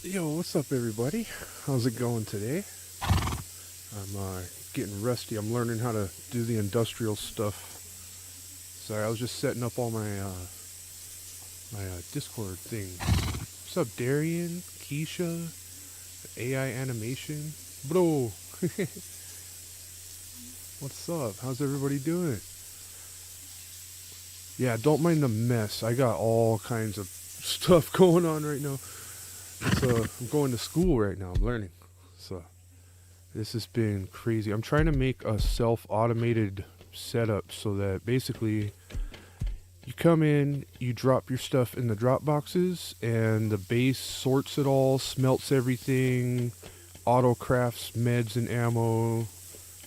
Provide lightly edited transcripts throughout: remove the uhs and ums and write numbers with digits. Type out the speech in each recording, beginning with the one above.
Yo, what's up, everybody? How's it going today? I'm getting rusty. I'm learning how to do the industrial stuff. Sorry, I was just setting up all my Discord things. What's up, Darian, Keisha, AI animation, bro? What's up? How's everybody doing? Yeah, don't mind the mess. I got all kinds of stuff going on right now. I'm going to school right now. I'm learning. So this has been crazy. I'm trying to make a self-automated setup so that basically you come in, you drop your stuff in the drop boxes, and the base sorts it all, smelts everything, auto crafts meds and ammo.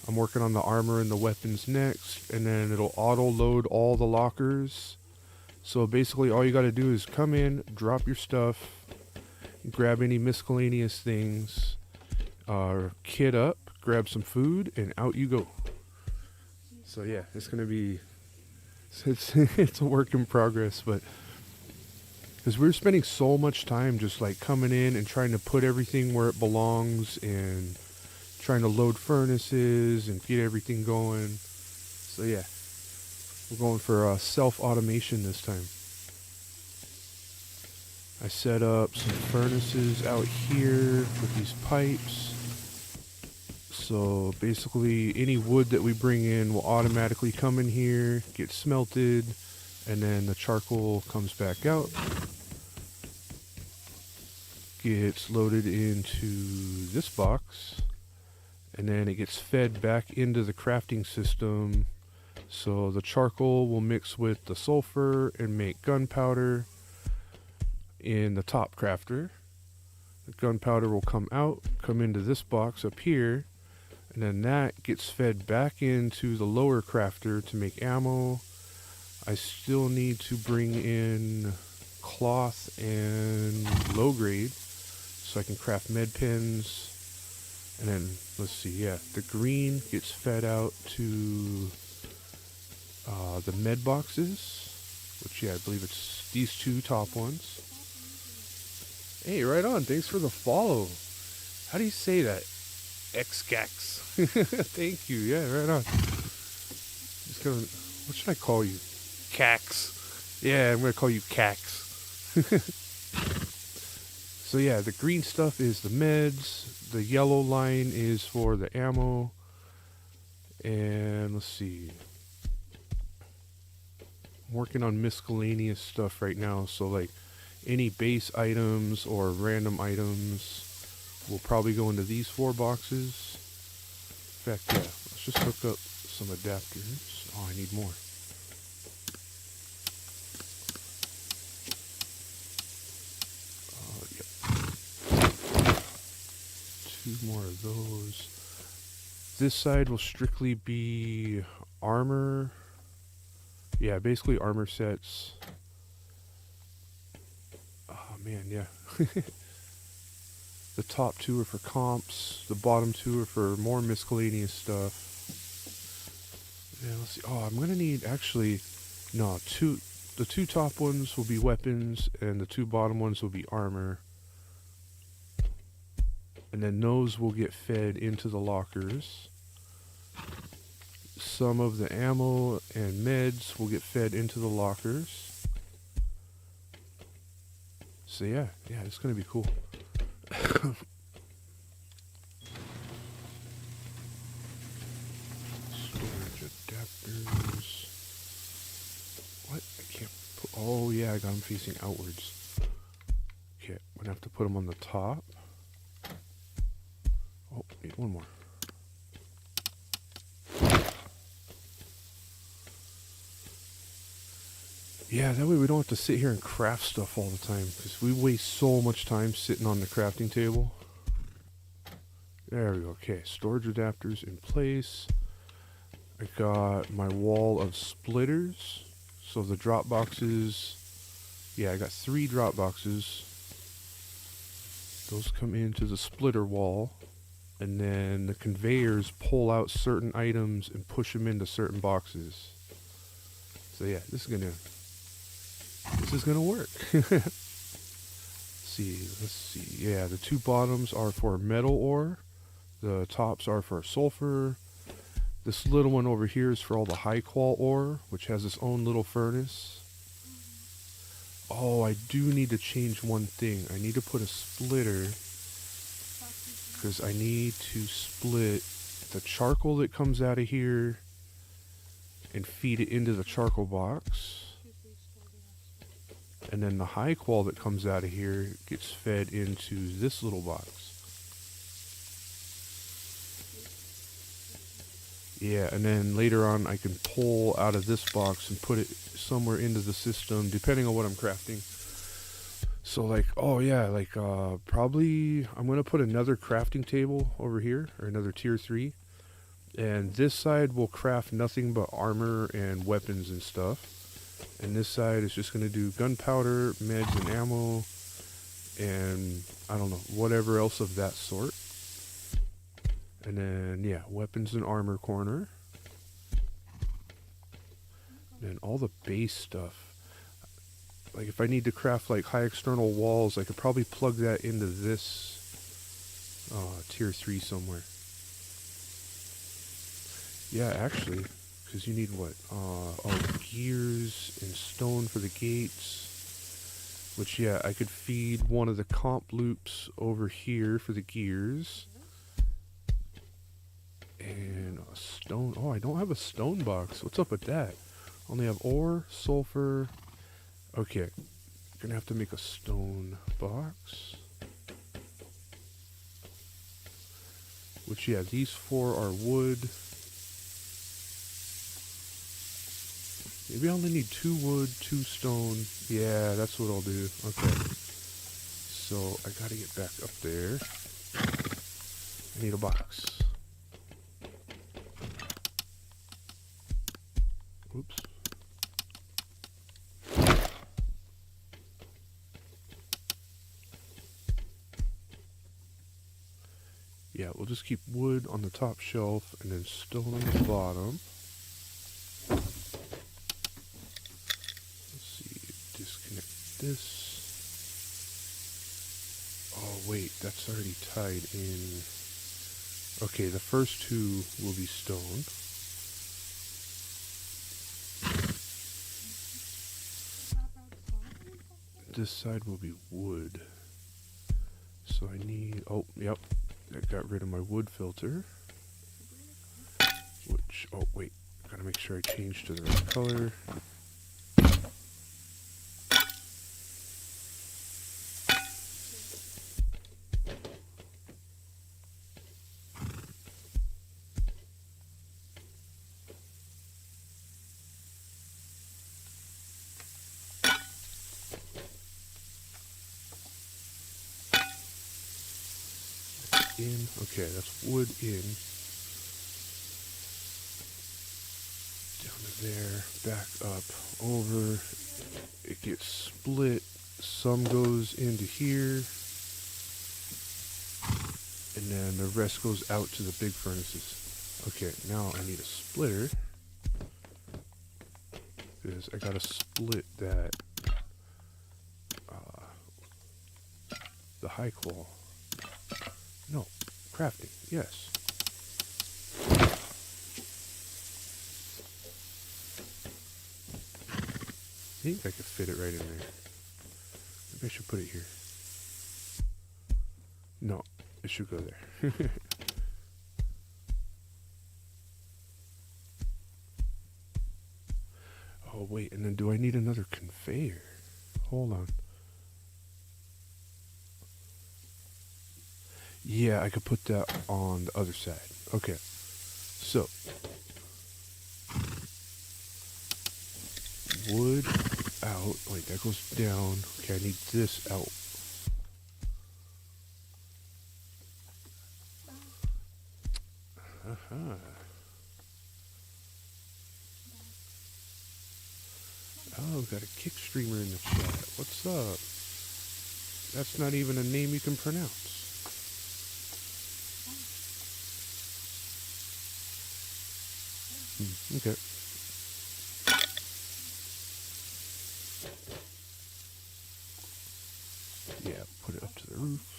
I'm working on the armor and the weapons next, and then it'll auto load all the lockers. So basically all you got to do is come in, drop your stuff, grab any miscellaneous things, kit up, grab some food, and out you go. So yeah, it's gonna be it's a work in progress, but because we're spending so much time just like coming in and trying to put everything where it belongs and trying to load furnaces and get everything going. So yeah, we're going for self-automation this time. I set up some furnaces out here with these pipes. So basically any wood that we bring in will automatically come in here, get smelted, and then the charcoal comes back out, gets loaded into this box, and then it gets fed back into the crafting system. So the charcoal will mix with the sulfur and make gunpowder in the top crafter. The gunpowder will come out, come into this box up here, and then that gets fed back into the lower crafter to make ammo. I still need to bring in cloth and low grade so I can craft med pens. And then, let's see, yeah, the green gets fed out to the med boxes, which, yeah, I believe it's these two top ones. Hey, right on. Thanks for the follow. How do you say that? Xcax. Thank you. Yeah, right on. Just gonna, what should I call you? Cax. Yeah, I'm gonna call you Cax. So yeah, the green stuff is the meds. The yellow line is for the ammo. And let's see. I'm working on miscellaneous stuff right now. So like any base items or random items will probably go into these 4 boxes. In fact, yeah, let's just hook up some adapters. Oh, I need more. Yep. 2 more of those. This side will strictly be armor. Yeah, basically armor sets. Oh man, yeah. The top 2 are for comps. The bottom 2 are for more miscellaneous stuff. Yeah, let's see. Oh, I'm gonna need actually no two. The 2 top ones will be weapons, and the 2 bottom ones will be armor. And then those will get fed into the lockers. Some of the ammo and meds will get fed into the lockers. So yeah, it's gonna be cool. Storage adapters. What? I can't put. Oh yeah, I got them facing outwards. Okay, I'm gonna have to put them on the top. Oh, need one more. Yeah, that way we don't have to sit here and craft stuff all the time, because we waste so much time sitting on the crafting table. There we go. Okay, storage adapters in place. I got my wall of splitters. So the drop boxes, yeah, I got 3 drop boxes. Those come into the splitter wall. And then the conveyors pull out certain items and push them into certain boxes. So yeah, this is gonna work. Let's see. Yeah, the two bottoms are for metal ore. The tops are for sulfur. This little one over here is for all the high qual ore, which has its own little furnace. Oh, I do need to change one thing. I need to put a splitter because I need to split the charcoal that comes out of here and feed it into the charcoal box. And then the high qual that comes out of here gets fed into this little box. Yeah, and then later on I can pull out of this box and put it somewhere into the system depending on what I'm crafting. So like, oh yeah, like probably I'm going to put another crafting table over here, or another tier 3. And this side will craft nothing but armor and weapons and stuff. And this side is just going to do gunpowder, meds and ammo, and I don't know, whatever else of that sort. And then, yeah, weapons and armor corner. And all the base stuff. Like if I need to craft like high external walls, I could probably plug that into this tier 3 somewhere. Yeah, actually, because you need what? Gears and stone for the gates. Which, yeah, I could feed one of the comp loops over here for the gears. And a stone. Oh, I don't have a stone box. What's up with that? Only have ore, sulfur. Okay, gonna have to make a stone box. Which, yeah, these 4 are wood. Maybe I only need 2 wood, 2 stone. Yeah, that's what I'll do. Okay. So I gotta get back up there. I need a box. Oops. Yeah, we'll just keep wood on the top shelf and then stone on the bottom. Let's see, disconnect this. Oh wait, that's already tied in. Okay, the first 2 will be stone. This side will be wood. So I need, oh, yep, I got rid of my wood filter. Which, oh wait, gotta make sure I change to the right color. In. Okay, that's wood in. Down to there, back up, over. It gets split. Some goes into here. And then the rest goes out to the big furnaces. Okay, now I need a splitter. Because I gotta split that. The high claw. No, crafting, yes. I think I could fit it right in there. Maybe I should put it here. No, it should go there. Oh, wait, and then do I need another conveyor? Hold on. Yeah, I could put that on the other side. Okay. So. Wood out. Wait, that goes down. Okay, I need this out. Oh, got a kick streamer in the chat. What's up? That's not even a name you can pronounce. Okay. Yeah, put roof.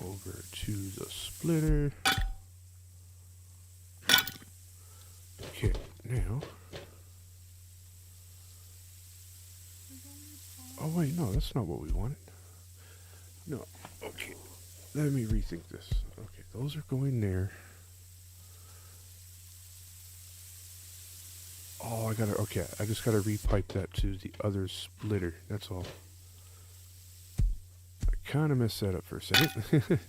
Over to the splitter. Okay, now. Oh wait, no, that's not what we wanted. No, okay. Let me rethink this. Okay, those are going there. Oh, I just gotta repipe that to the other splitter. That's all. I kind of messed that up for a second.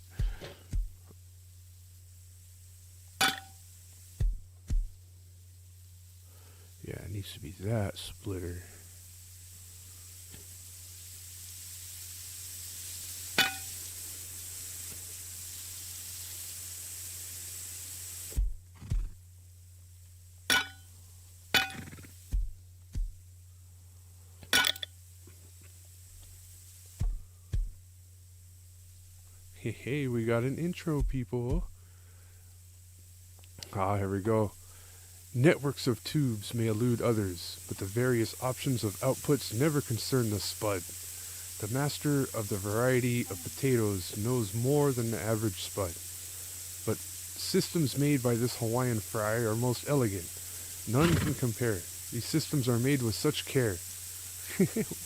Yeah, it needs to be that splitter. Hey, we got an intro, people. Here we go. Networks of tubes may elude others, but the various options of outputs never concern the spud. The master of the variety of potatoes knows more than the average spud. But systems made by this Hawaiian fry are most elegant. None can compare. These systems are made with such care.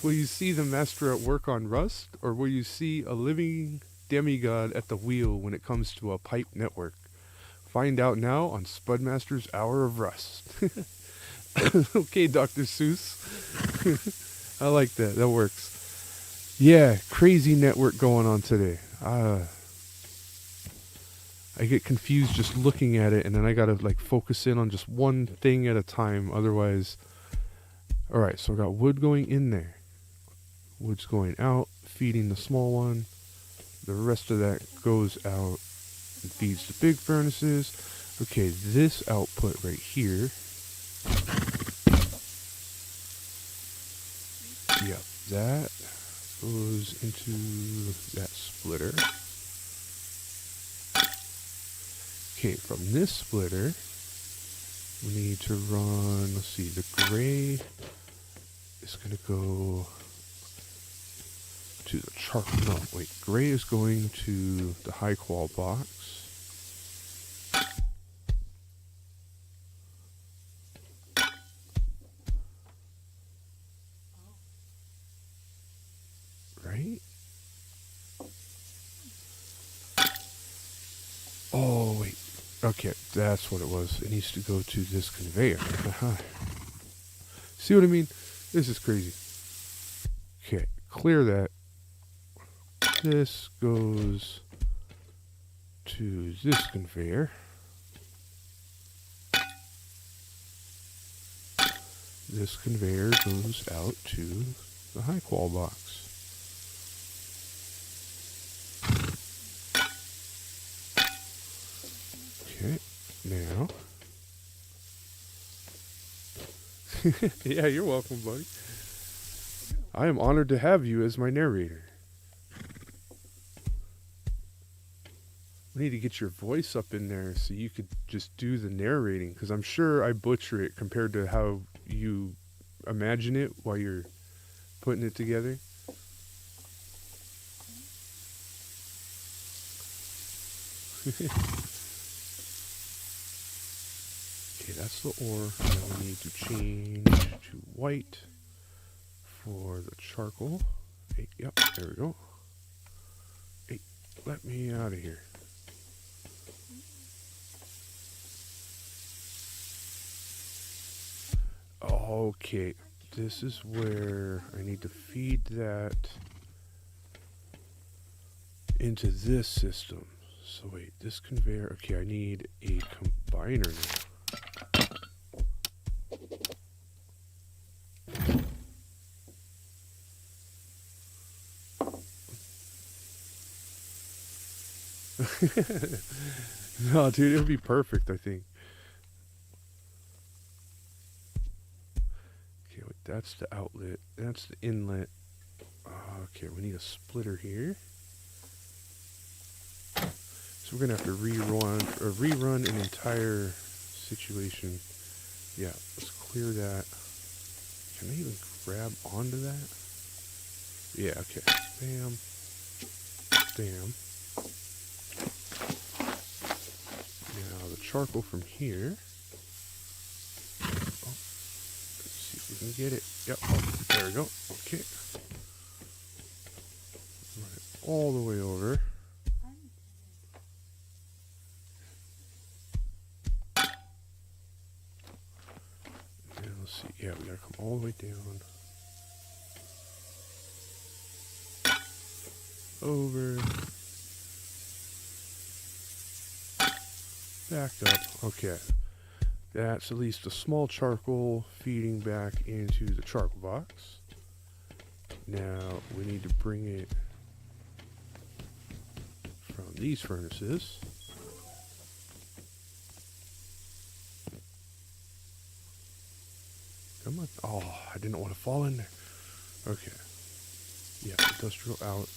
Will you see the master at work on rust, or will you see a living demigod at the wheel when it comes to a pipe network? Find out now on Spudmaster's Hour of Rust. Okay, Dr. Seuss. I like that. That works. Yeah, crazy network going on today. I get confused just looking at it, and then I gotta like focus in on just one thing at a time. Otherwise, all right. So I got wood going in there. Wood's going out, feeding the small one. The rest of that goes out and feeds the big furnaces. Okay, this output right here. Yep, that goes into that splitter. Okay, from this splitter, we need to run, let's see, the gray is going to go to the charcoal. No, wait, gray is going to the high qual box. Right? Oh, wait. Okay, that's what it was. It needs to go to this conveyor. See what I mean? This is crazy. Okay, clear that. This goes to this conveyor. This conveyor goes out to the high qual box. Okay, now. Yeah, you're welcome, buddy. I am honored to have you as my narrator. We need to get your voice up in there so you could just do the narrating, because I'm sure I butcher it compared to how you imagine it while you're putting it together. Okay, that's the ore. Now we need to change to white for the charcoal. Hey, yep, there we go. Hey, let me out of here. Okay, this is where I need to feed that into this system. So wait, this conveyor, okay, I need a combiner now. No, dude, it would be perfect, I think. Okay, wait, that's the outlet. That's the inlet. Okay, we need a splitter here. So we're gonna have to rerun an entire situation. Yeah, let's clear that. Can I even grab onto that? Yeah, okay. Bam. Bam. Now the charcoal from here. Oh, let's see if we can get it. Yep. Oh, there we go. Okay. Run it all the way over. And let's see. Yeah, we gotta come all the way down. Over. Back up. Okay. That's at least a small charcoal feeding back into the charcoal box. Now we need to bring it from these furnaces. Come on. Oh, I didn't want to fall in there. Okay. Yeah, industrial out.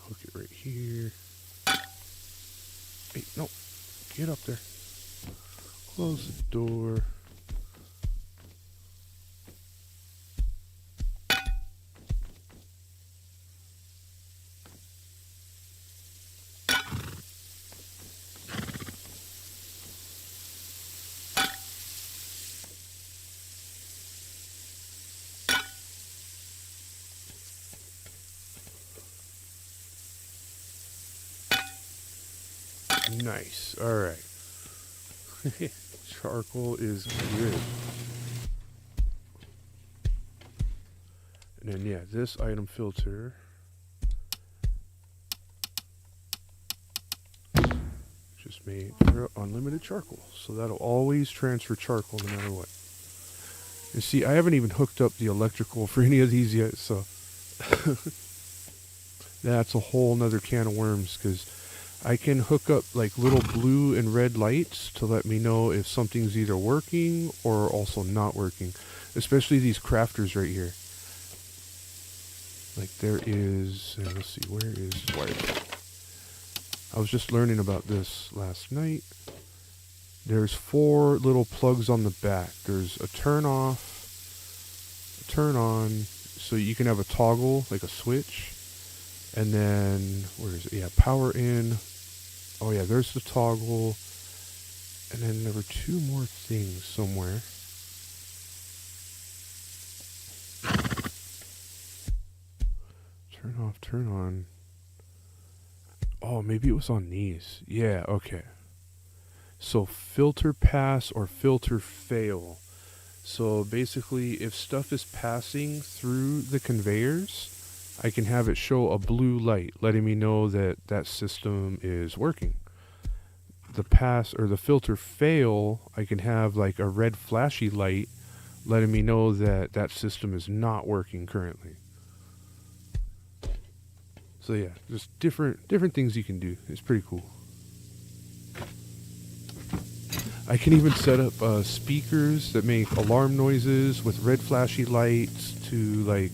Hook it right here. Hey, no. Get up there. Close the door. Nice. Alright. Charcoal is good. And then, yeah, this item filter. Just made for unlimited charcoal. So that'll always transfer charcoal no matter what. And see, I haven't even hooked up the electrical for any of these yet, so that's a whole nother can of worms, because I can hook up like little blue and red lights to let me know if something's either working or also not working. Especially these crafters right here. Like there is, let's see, where is wire? I was just learning about this last night. There's 4 little plugs on the back. There's a turn off, a turn on, so you can have a toggle, like a switch. And then, where is it? Yeah, power in. Oh yeah, there's the toggle. And then there were 2 more things somewhere. Turn off, turn on. Oh, maybe it was on these. Yeah, okay. So filter pass or filter fail. So basically, if stuff is passing through the conveyors, I can have it show a blue light, letting me know that that system is working. The pass or the filter fail, I can have like a red flashy light, letting me know that that system is not working currently. So yeah, just different things you can do. It's pretty cool. I can even set up speakers that make alarm noises with red flashy lights to like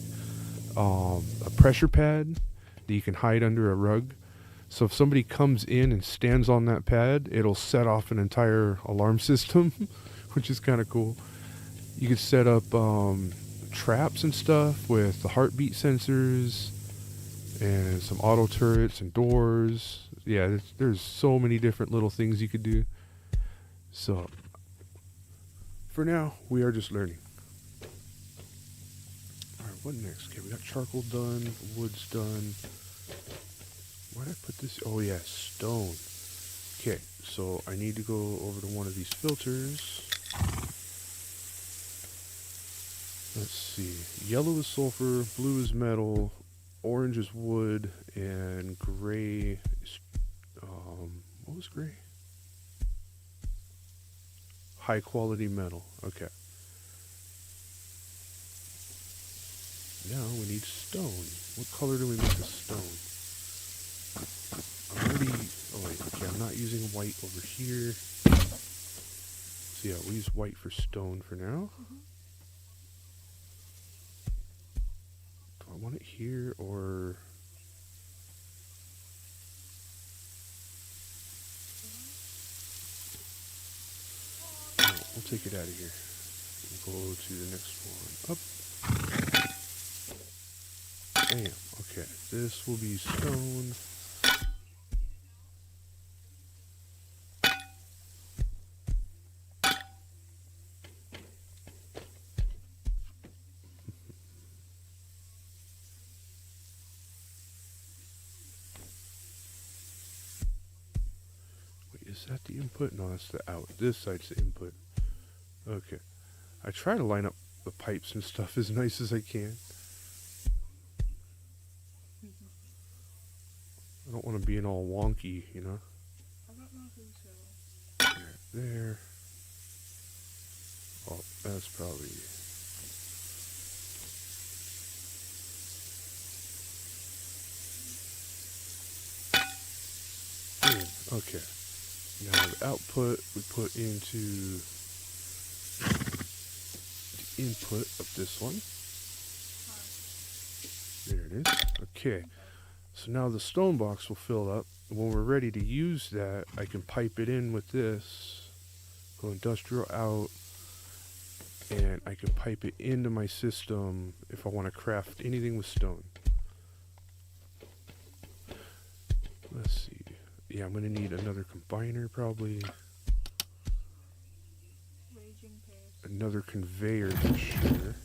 a pressure pad that you can hide under a rug. So if somebody comes in and stands on that pad, it'll set off an entire alarm system, which is kind of cool. You could set up traps and stuff with the heartbeat sensors and some auto turrets and doors. Yeah, there's so many different little things you could do. So, for now, we are just learning. Alright, what next? Okay, we got charcoal done, wood's done. Why did I put this? Oh yeah, stone. Okay, so I need to go over to one of these filters. Let's see. Yellow is sulfur, blue is metal, orange is wood, and gray is, what was gray? High quality metal. Okay. Now we need stone. What color do we make the stone? I'm already, oh wait, okay, I'm not using white over here. So yeah, we use white for stone for now. want it here or... No, we'll take it out of here. We'll go to the next one. Up. Bam. Okay. This will be stone. Is that the input? No, that's the out. This side's the input. Okay. I try to line up the pipes and stuff as nice as I can. I don't want to be all wonky, you know? There. Oh, that's probably... Okay. Now the output we put into the input of this one. There it is. Okay. So now the stone box will fill up. When we're ready to use that, I can pipe it in with this. Go industrial out. And I can pipe it into my system if I want to craft anything with stone. Let's see. Yeah, I'm going to need another combiner probably. Another conveyor for sure.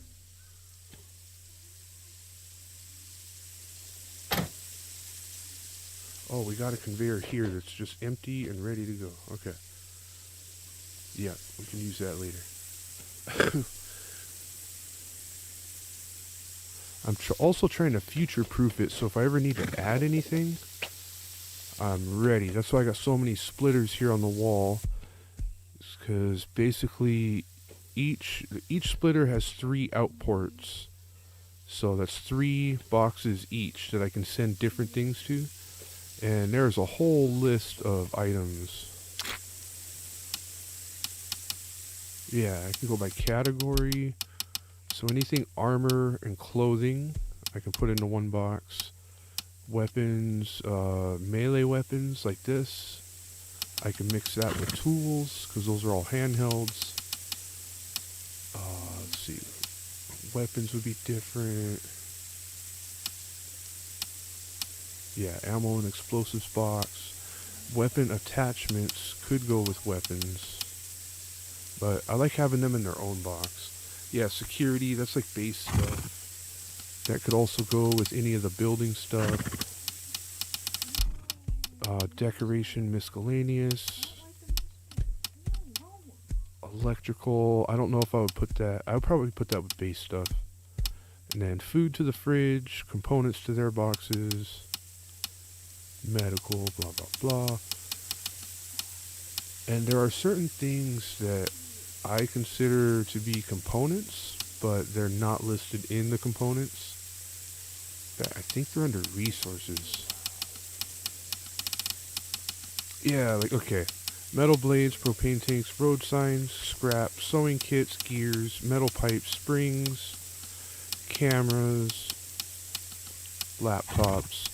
Oh, we got a conveyor here that's just empty and ready to go. Okay. Yeah, we can use that later. I'm also trying to future-proof it, so if I ever need to add anything, I'm ready. That's why I got so many splitters here on the wall. Because basically each splitter has 3 out ports. So that's 3 boxes each that I can send different things to. And there's a whole list of items. Yeah, I can go by category. So anything armor and clothing, I can put into one box. Weapons, melee weapons like this. I can mix that with tools, because those are all handhelds. Let's see. Weapons would be different. Yeah, ammo and explosives box. Weapon attachments could go with weapons. But I like having them in their own box. Yeah, security, that's like base stuff. That could also go with any of the building stuff. Decoration, miscellaneous. Electrical, I don't know if I would put that. I would probably put that with base stuff. And then food to the fridge, components to their boxes. Medical, blah, blah, blah. And there are certain things that I consider to be components, but they're not listed in the components. I think they're under resources. Yeah, like, okay. Metal blades, propane tanks, road signs, scrap, sewing kits, gears, metal pipes, springs, cameras, laptops.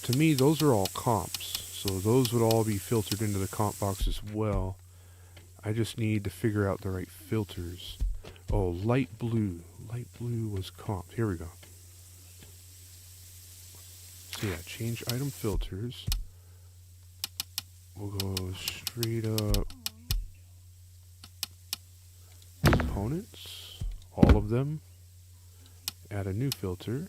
To me, those are all comps. So those would all be filtered into the comp box as well. I just need to figure out the right filters. Oh, light blue. Light blue was comp. Here we go. So yeah, change item filters. We'll go straight up. Components. All of them. Add a new filter.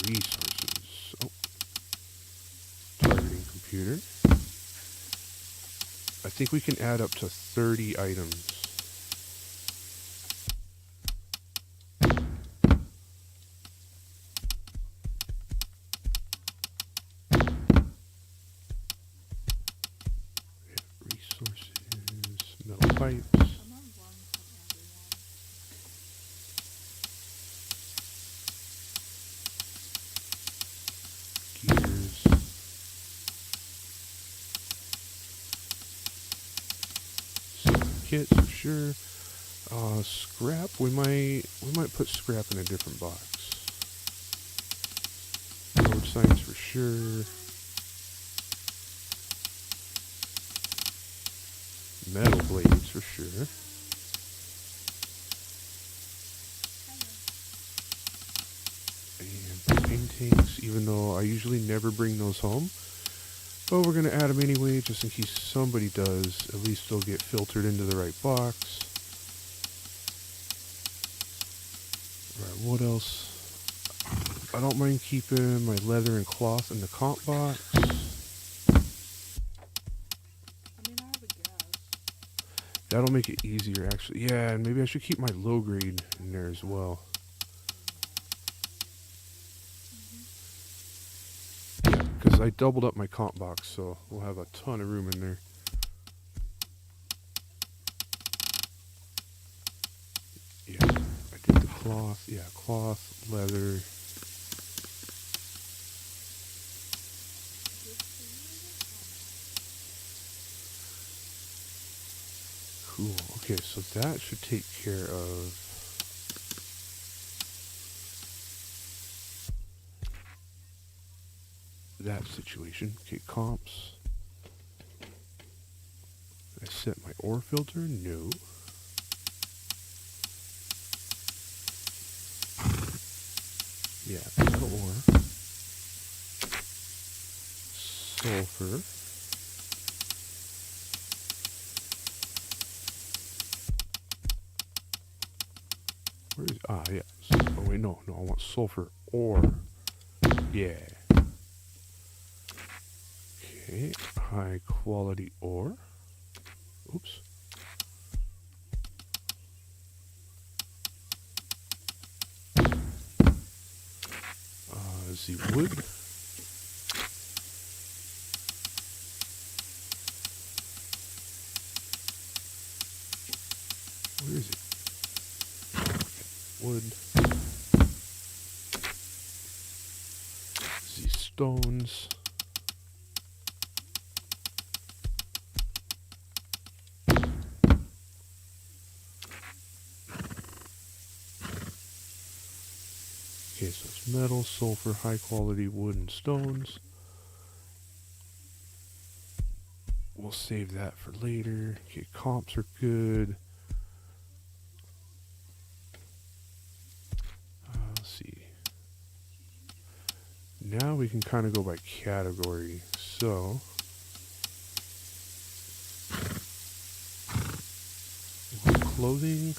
Resources. Oh. Targeting computer. I think we can add up to 30 items. Resources, metal pipes. Gears. Kits for sure. Scrap. We might put scrap in a different box. Road signs for sure. Metal blades for sure. And paintings, even though I usually never bring those home. But we're going to add them anyway, just in case somebody does. At least they'll get filtered into the right box. Alright, what else? I don't mind keeping my leather and cloth in the comp box. I mean, I have a gas. That'll make it easier, actually. Yeah, and maybe I should keep my low grade in there as well. Yeah, because I doubled up my comp box, so we'll have a ton of room in there. Yeah, I did the cloth. Yeah, cloth, leather. Cool. Okay, so that should take care of that situation. Okay, comps. I set my ore filter? No. Yeah, metal ore. Sulfur. Where is, yeah. Oh wait, no, I want sulfur ore. Yeah. Okay, high quality ore. Oops. The wood. Where is it? Wood. These stones. Okay, so it's metal, sulfur, high quality wood, and stones. We'll save that for later. Okay, comps are good. Let's see. Now we can kind of go by category. So, clothing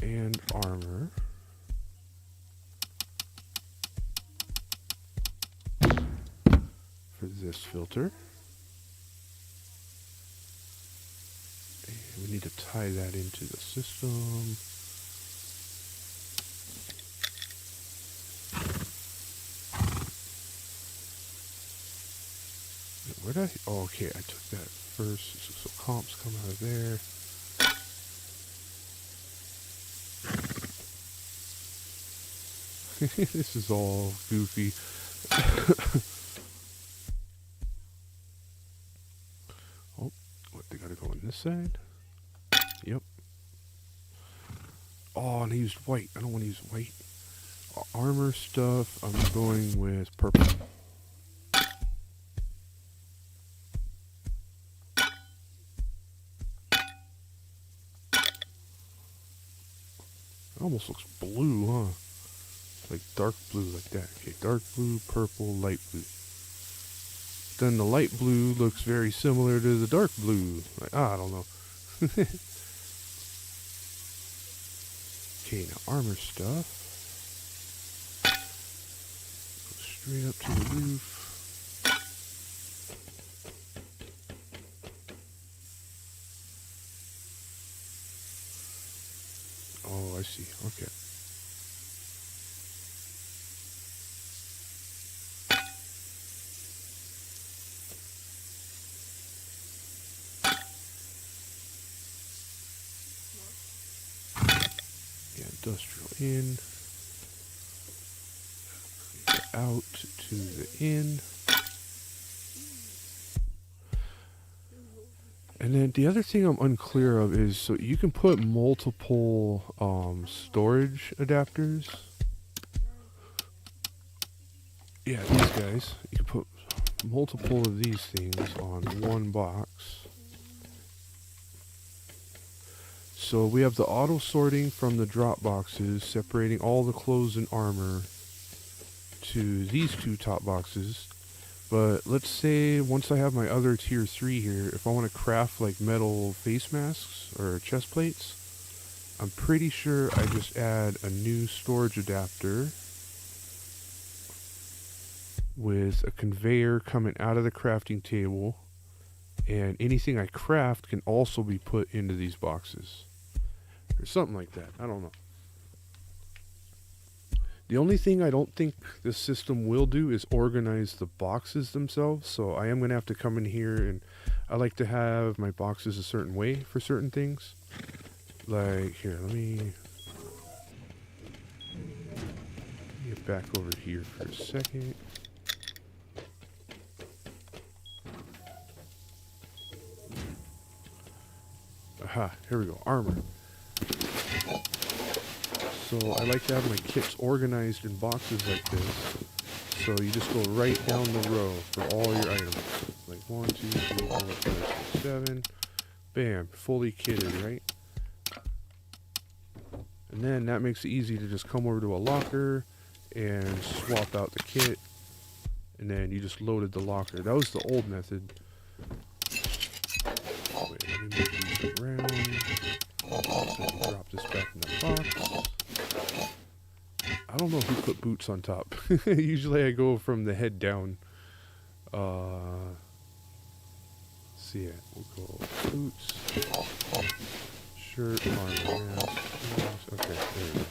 and armor. For this filter. And we need to tie that into the system. Where did I? Oh, okay, I took that first. So comps come out of there. This is all goofy. Oh, what, they gotta go on this side? Yep. Oh, and I used white. I don't want to use white. Armor stuff, I'm going with purple. It almost looks blue, huh? Like dark blue like that. Okay, dark blue, purple, light blue. Then the light blue looks very similar to the dark blue. Like, I don't know. Okay, now armor stuff. Go straight up to the roof. Oh, I see. Okay. Industrial in, out to the in, And then the other thing I'm unclear of is, so you can put multiple storage adapters. Yeah, these guys. You can put multiple of these things on one box. So we have the auto sorting from the drop boxes, separating all the clothes and armor to these two top boxes. But let's say once I have my other tier 3 here, if I want to craft like metal face masks or chest plates, I'm pretty sure I just add a new storage adapter with a conveyor coming out of the crafting table, and anything I craft can also be put into these boxes. Or something like that. I don't know. The only thing I don't think this system will do is organize the boxes themselves. So I am going to have to come in here, and I like to have my boxes a certain way for certain things. Like, here, let me get back over here for a second. Aha, here we go, armor. So I like to have my kits organized in boxes like this. So you just go right down the row for all your items. Like 1, 2, 3, 4, 5, 6, 7. Bam, fully kitted, right? And then that makes it easy to just come over to a locker and swap out the kit. And then you just loaded the locker. That was the old method. Wait, let me move these around. So drop this back in the box. I don't know who put boots on top. Usually I go from the head down. See it. We'll go boots, shirt, armor, mask. Okay, there we go.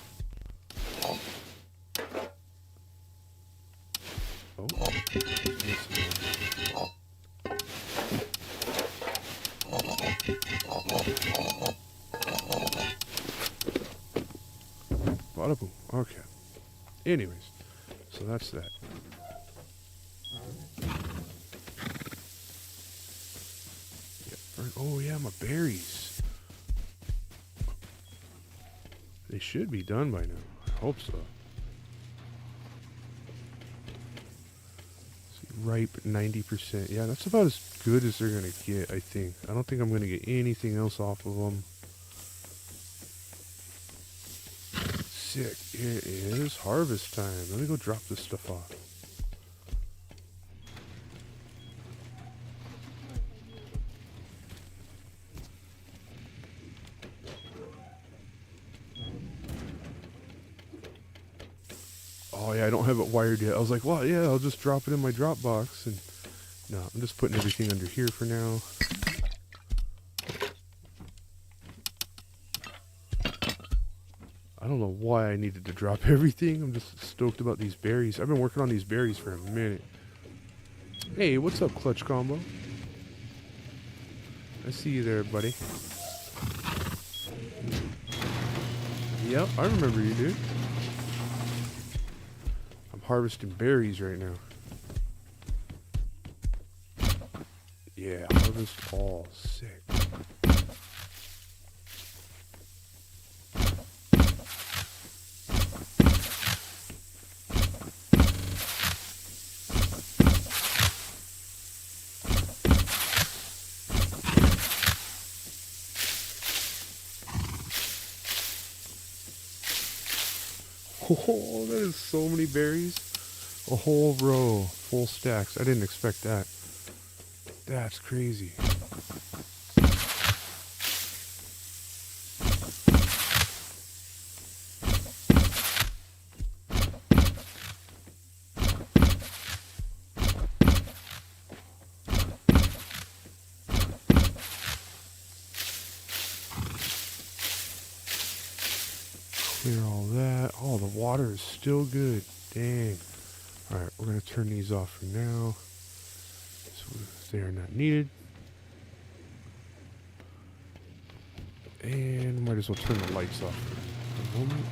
Oh, bada boom. Okay. Anyways, so that's that. Oh yeah, my berries. They should be done by now. I hope so. Ripe 90%. Yeah, that's about as good as they're gonna get, I think. I don't think I'm gonna get anything else off of them. Sick. It is harvest time. Let me go drop this stuff off. Oh yeah, I don't have it wired yet. I was like, well, yeah, I'll just drop it in my drop box. And no, I'm just putting everything under here for now. I don't know why I needed to drop everything. I'm just stoked about these berries. I've been working on these berries for a minute. Hey, what's up, Clutch Combo? I see you there, buddy. Yep, I remember you, dude. I'm harvesting berries right now. Yeah, harvest all. Sick. Oh, that is so many berries. A whole row, full stacks. I didn't expect that. That's crazy. Clear all that. Oh, the water is still good. Dang. Alright, we're going to turn these off for now. So they are not needed. And might as well turn the lights off for a moment.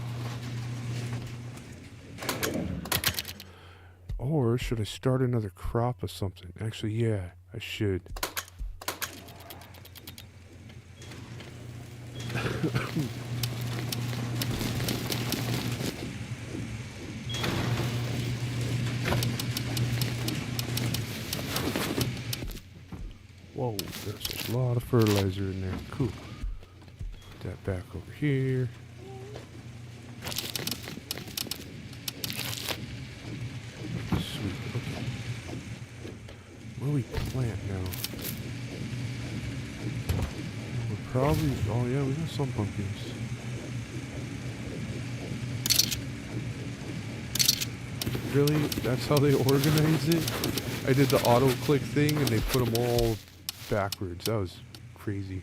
Or should I start another crop of something? Actually, yeah, I should. Whoa, there's a lot of fertilizer in there. Cool. Put that back over here. Sweet. Okay. What do we plant now? We're probably... Oh yeah, we got some pumpkins. Really? That's how they organize it? I did the auto click thing and they put them all backwards. That was crazy.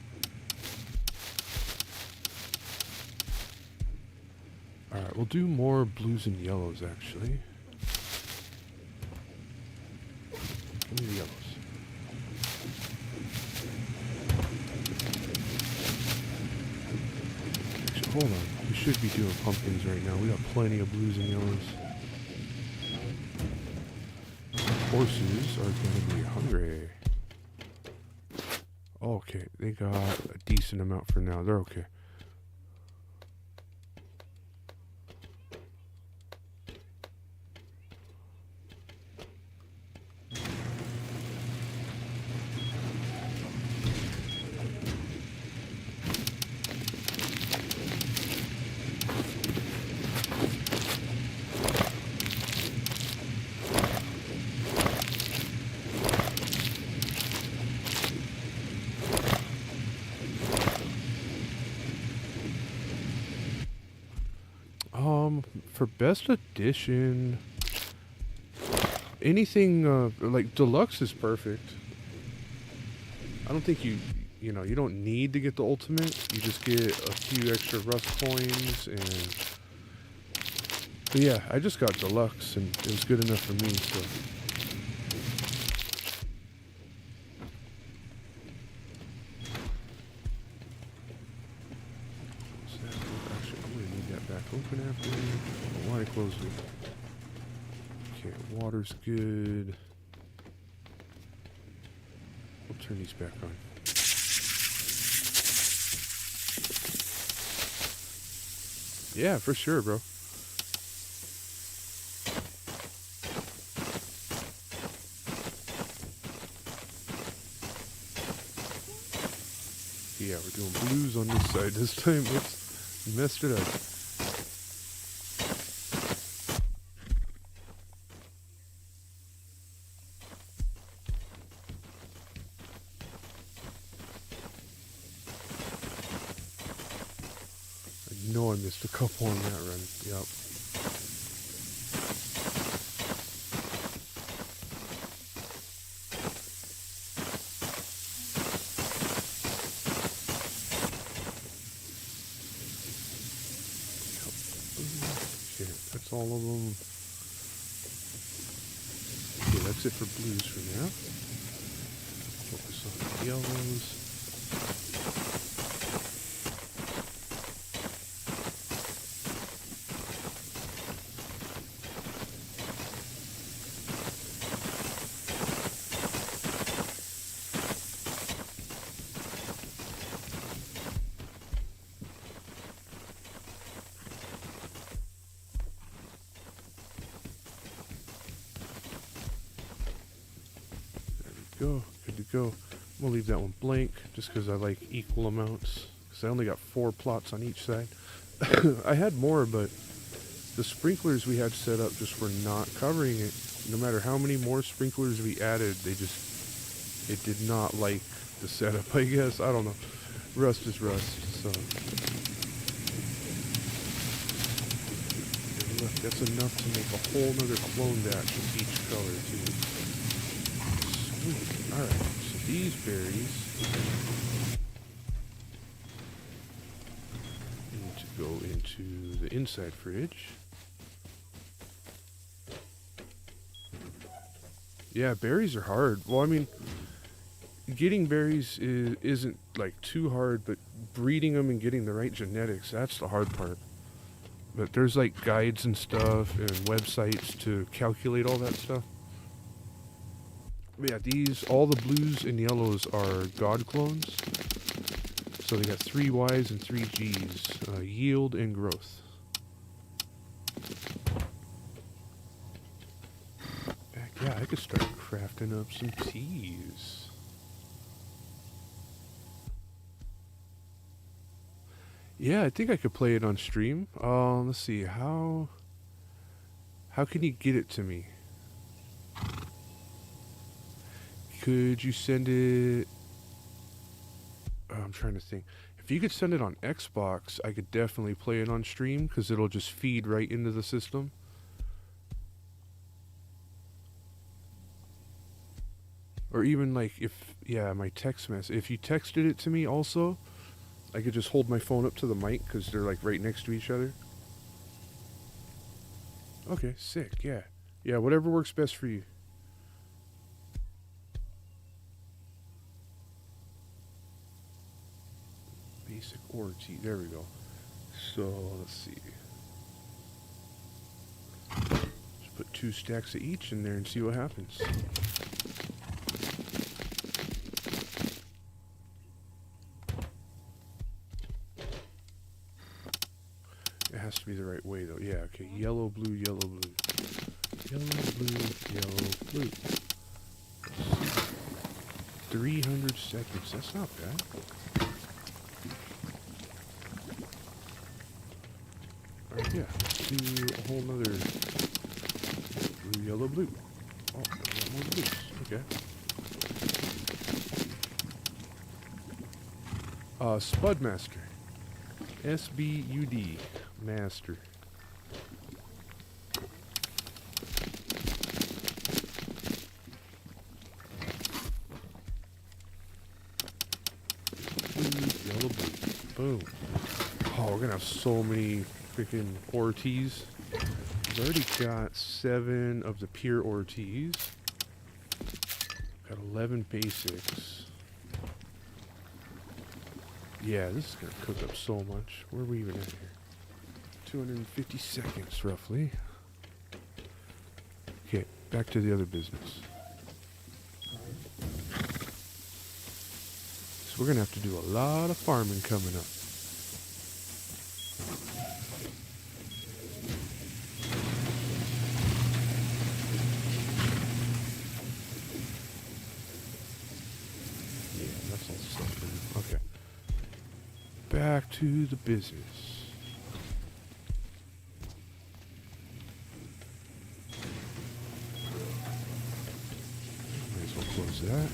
Alright, we'll do more blues and yellows actually. Give me the yellows. Actually, hold on. We should be doing pumpkins right now. We got plenty of blues and yellows. Horses are going to be hungry. Okay, they got a decent amount for now. They're okay. For best edition, anything like deluxe is perfect. I don't think you don't need to get the ultimate. You just get a few extra rust coins and. But yeah, I just got deluxe and it was good enough for me. So. Open after. Why I closed it? Okay, water's good. We'll turn these back on. Yeah, for sure, bro. Yeah, we're doing blues on this side this time. Oops, messed it up. I missed a couple on that run. Yep. Okay, that's all of them. Okay, that's it for blues for now. Focus on the yellows. Go, good to go. We'll leave that one blank just because I like equal amounts. Because I only got 4 plots on each side. I had more, but the sprinklers we had set up just were not covering it. No matter how many more sprinklers we added, it did not like the setup, I guess. I don't know. Rust is rust, so. And look, that's enough to make a whole nother clone batch of each color, too. Alright, so these berries need to go into the inside fridge. Yeah, berries are hard. Well, I mean, getting berries isn't like too hard, but breeding them and getting the right genetics, that's the hard part. But there's like guides and stuff and websites to calculate all that stuff. Yeah, all the blues and yellows are God clones. So they got 3 Ys and 3 Gs, yield and growth. Heck yeah, I could start crafting up some teas. Yeah, I think I could play it on stream. Let's see. How can you get it to me? Could you send it? I'm trying to think. If you could send it on Xbox, I could definitely play it on stream because it'll just feed right into the system. Or even like yeah, my text message. If you texted it to me also, I could just hold my phone up to the mic because they're like right next to each other. Okay, sick. Yeah. Yeah, whatever works best for you. Basic org. There we go. So, let's see. Just put 2 stacks of each in there and see what happens. It has to be the right way though. Yeah, okay. Yellow, blue, yellow, blue. Yellow, blue, yellow, blue. 300 seconds. That's not bad. Alright, yeah. Let's do a whole nother blue, yellow, blue. Oh, I got more blues. Okay. Spud Master. SBUD. Master. Blue, yellow, blue. Boom. Oh, we're gonna have so many freaking Ortiz. I've already got 7 of the pure Ortiz. Got 11 basics. Yeah, this is gonna cook up so much. Where are we even at here? 250 seconds, roughly. Okay, back to the other business. So we're gonna have to do a lot of farming coming up. Yeah, that's all stuff for now. Okay. Back to the business. Might as well close that.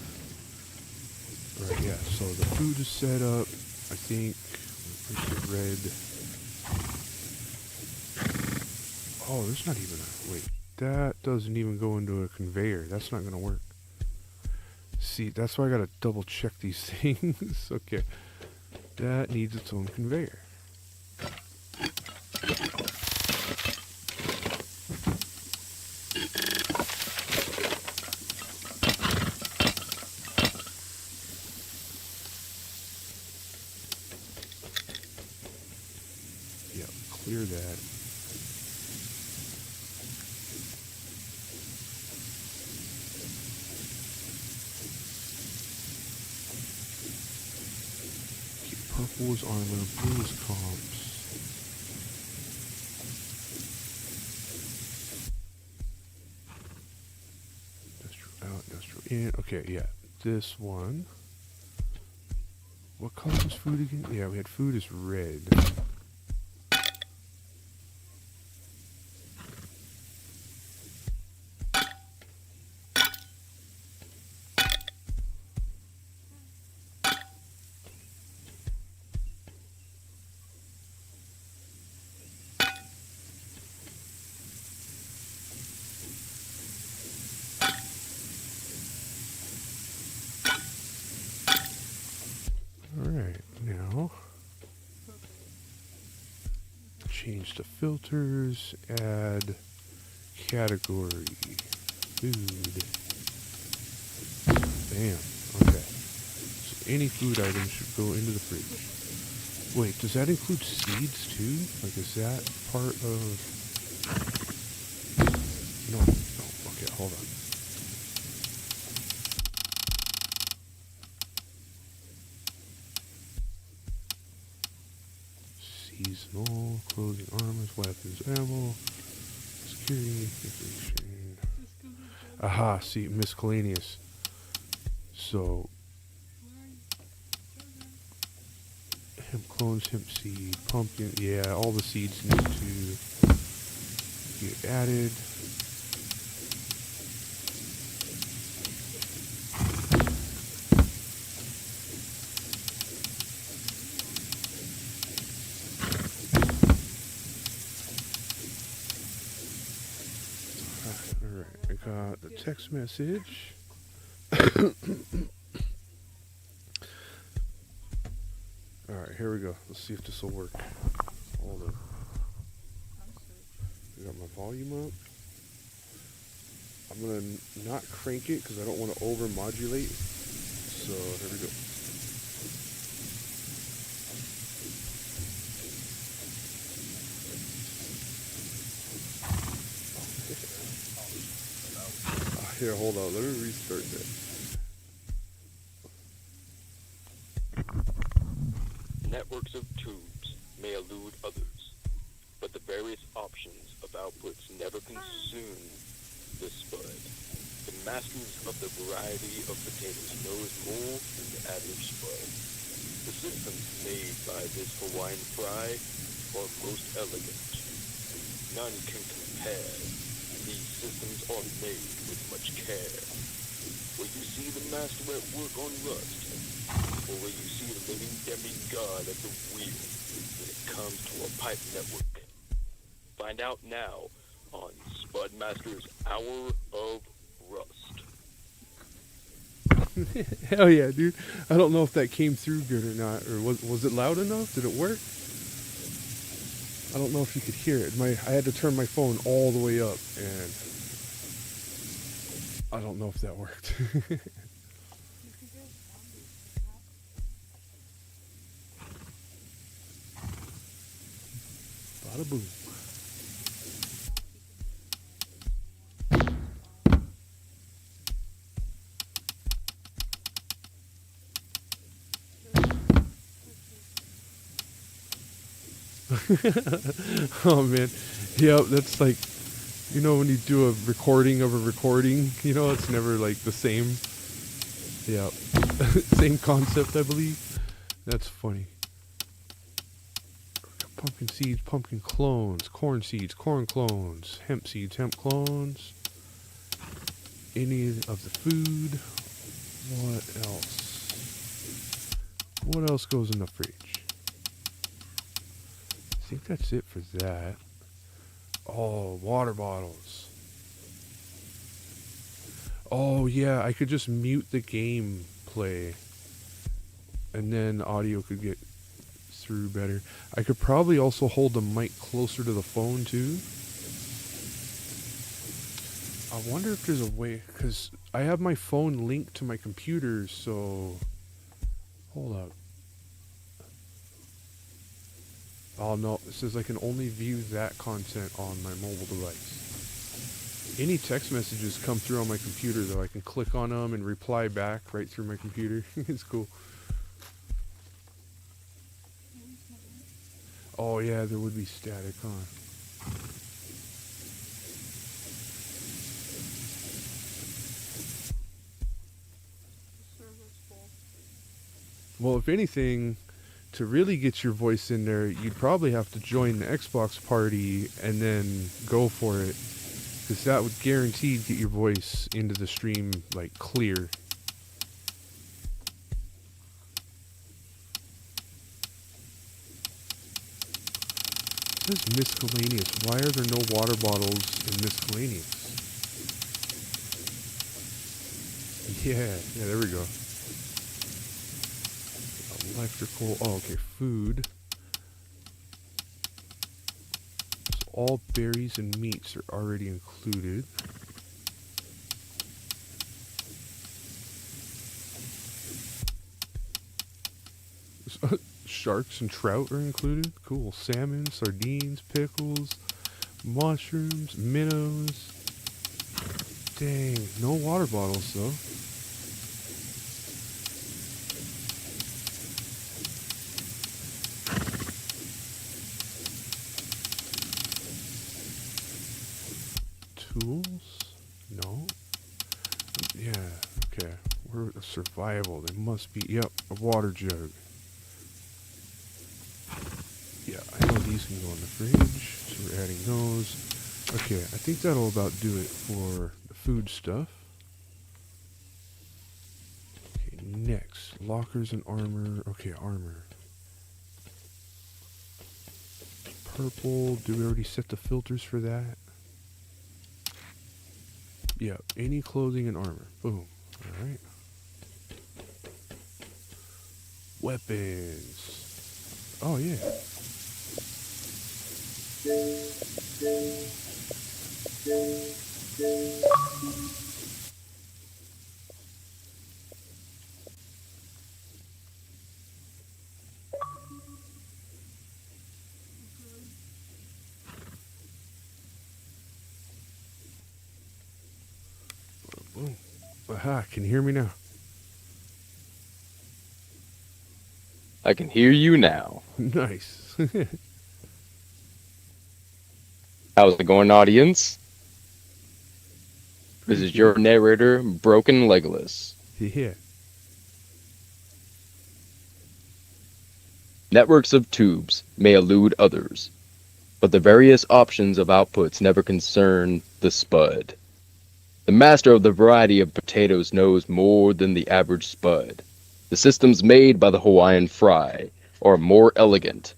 Alright, yeah, so the food is set up. I think the red. Oh, there's not even a wait. That doesn't even go into a conveyor. That's not gonna work. See, that's why I gotta double check these things. Okay. That needs its own conveyor. Yep, clear that. Purple is armor, blue is comps. Industrial out, industrial in. Okay, yeah. This one. What color was food again? Yeah, we had food is red. Alright, now change the filters, add category, food. Bam. Okay. So any food item should go into the fridge. Wait, does that include seeds too? Like, is that part of... No. Okay, hold on. Seasonal, clothing, armors, weapons, ammo, security, information. Aha, see, miscellaneous. So, Hemp clones, hemp seed, pumpkin. Yeah, all the seeds need to get added. Alright, I got the text message. Alright, here we go. Let's see if this will work. Hold on. I got my volume up. I'm gonna not crank it because I don't want to over modulate. So here we go. Here, hold on. Let me restart that. Networks of tubes may elude others, but the various options of outputs never consume the spud. The masters of the variety of potatoes knows more than the average spud. The systems made by this Hawaiian fry are most elegant. None can compare. These systems are made with much care. Will you see the master at work on rust? Or will you see the living demigod at the wheel when it comes to a pipe network? Find out now on Spudmaster's Hour of Rust. Hell yeah, dude. I don't know if that came through good or not. Or was it loud enough? Did it work? I don't know if you could hear it. I had to turn my phone all the way up, and I don't know if that worked. Bada boom. Oh man, yep, that's like, when you do a recording of a recording, it's never like the same. Yeah, same concept, I believe. That's funny. Pumpkin seeds, pumpkin clones, corn seeds, corn clones, hemp seeds, hemp clones. Any of the food. What else? What else goes in the fridge? I think that's it for that. Oh, water bottles. Oh yeah, I could just mute the game play, and then audio could get through better. I could probably also hold the mic closer to the phone too. I wonder if there's a way, because I have my phone linked to my computer, so hold up. Oh no, it says I can only view that content on my mobile device. Any text messages come through on my computer though. I can click on them and reply back right through my computer. It's cool. Oh yeah, there would be static, huh? Well, if anything, to really get your voice in there, you'd probably have to join the Xbox party and then go for it. Because that would guaranteed get your voice into the stream, like, clear. This is miscellaneous. Why are there no water bottles in miscellaneous? Yeah, there we go. Electrical, oh okay, food. So all berries and meats are already included. Sharks and trout are included. Cool. Salmon, sardines, pickles, mushrooms, minnows. Dang, no water bottles though. Tools? No. Yeah, okay. We're survival. They must be, yep, a water jug. can go in the fridge. So we're adding those. Okay, I think that'll about do it for the food stuff. Okay, next, lockers and armor. Okay, armor. Purple. Did we already set the filters for that? Yeah, any clothing and armor. Boom. Alright. Weapons. Oh, yeah. Boom. Aha, can you hear me now? I can hear you now. Nice. How's it going, audience? This is your narrator, Broken Legolas. Yeah. Networks of tubes may elude others, but the various options of outputs never concern the spud. The master of the variety of potatoes knows more than the average spud. The systems made by the Hawaiian fry are more elegant.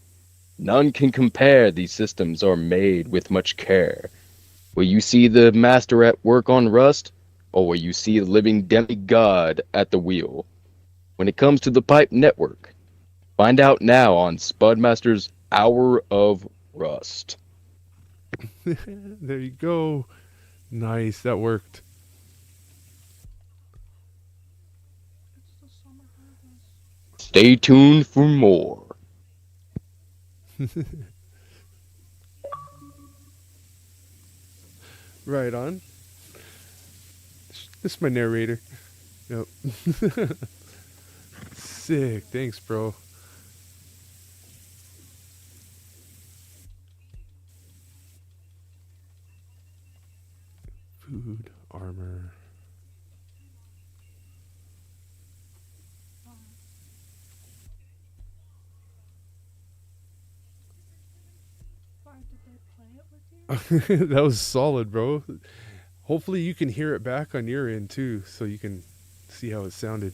None can compare. These systems are made with much care. Will you see the master at work on rust, or will you see the living demigod at the wheel? When it comes to the pipe network, find out now on Spudmaster's Hour of Rust. There you go. Nice, that worked. It's the summer harvest. Stay tuned for more. Right on. This is my narrator. Yep. Sick. Thanks, bro. Food, armor. Why did they play it with you? That was solid, bro. Hopefully you can hear it back on your end too, so you can see how it sounded.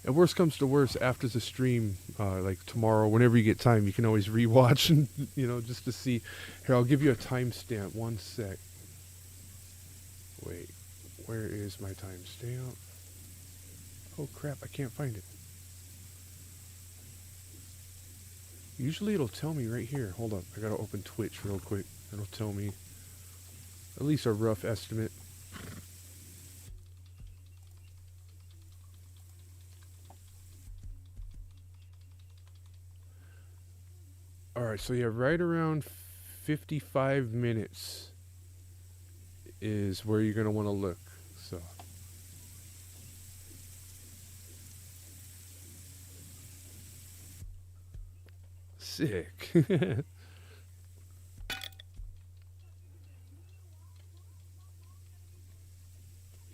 And worst comes to worst, after the stream, like tomorrow, whenever you get time, you can always rewatch and just to see. Here, I'll give you a timestamp. 1 sec. Wait, where is my timestamp? Oh crap, I can't find it. Usually it'll tell me right here. Hold up, I gotta open Twitch real quick. It'll tell me at least a rough estimate. Alright, so yeah, right around 55 minutes is where you're gonna want to look. So sick.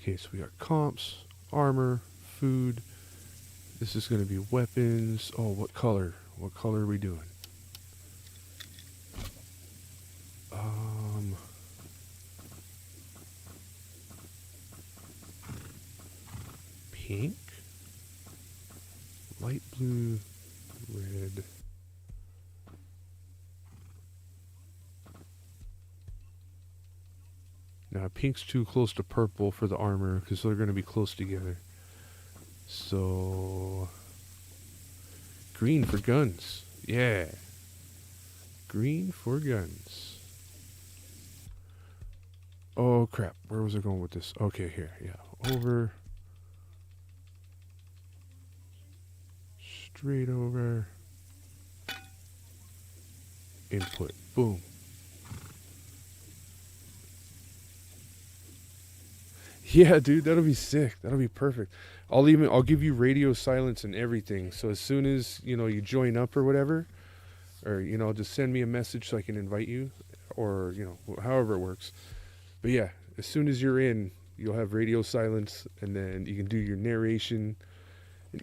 Okay, so we got comps, armor, food. This is going to be weapons. Oh, what color? What color are we doing? Pink, light blue, red. Now, pink's too close to purple for the armor because they're going to be close together. So, green for guns. Yeah. Green for guns. Oh, crap. Where was I going with this? Okay, here. Yeah. Over. Straight over. Input. Boom. Yeah, dude, that'll be sick. That'll be perfect. I'll give you radio silence and everything. So as soon as, you join up or whatever, or, just send me a message so I can invite you, or, however it works. But yeah, as soon as you're in, you'll have radio silence, and then you can do your narration.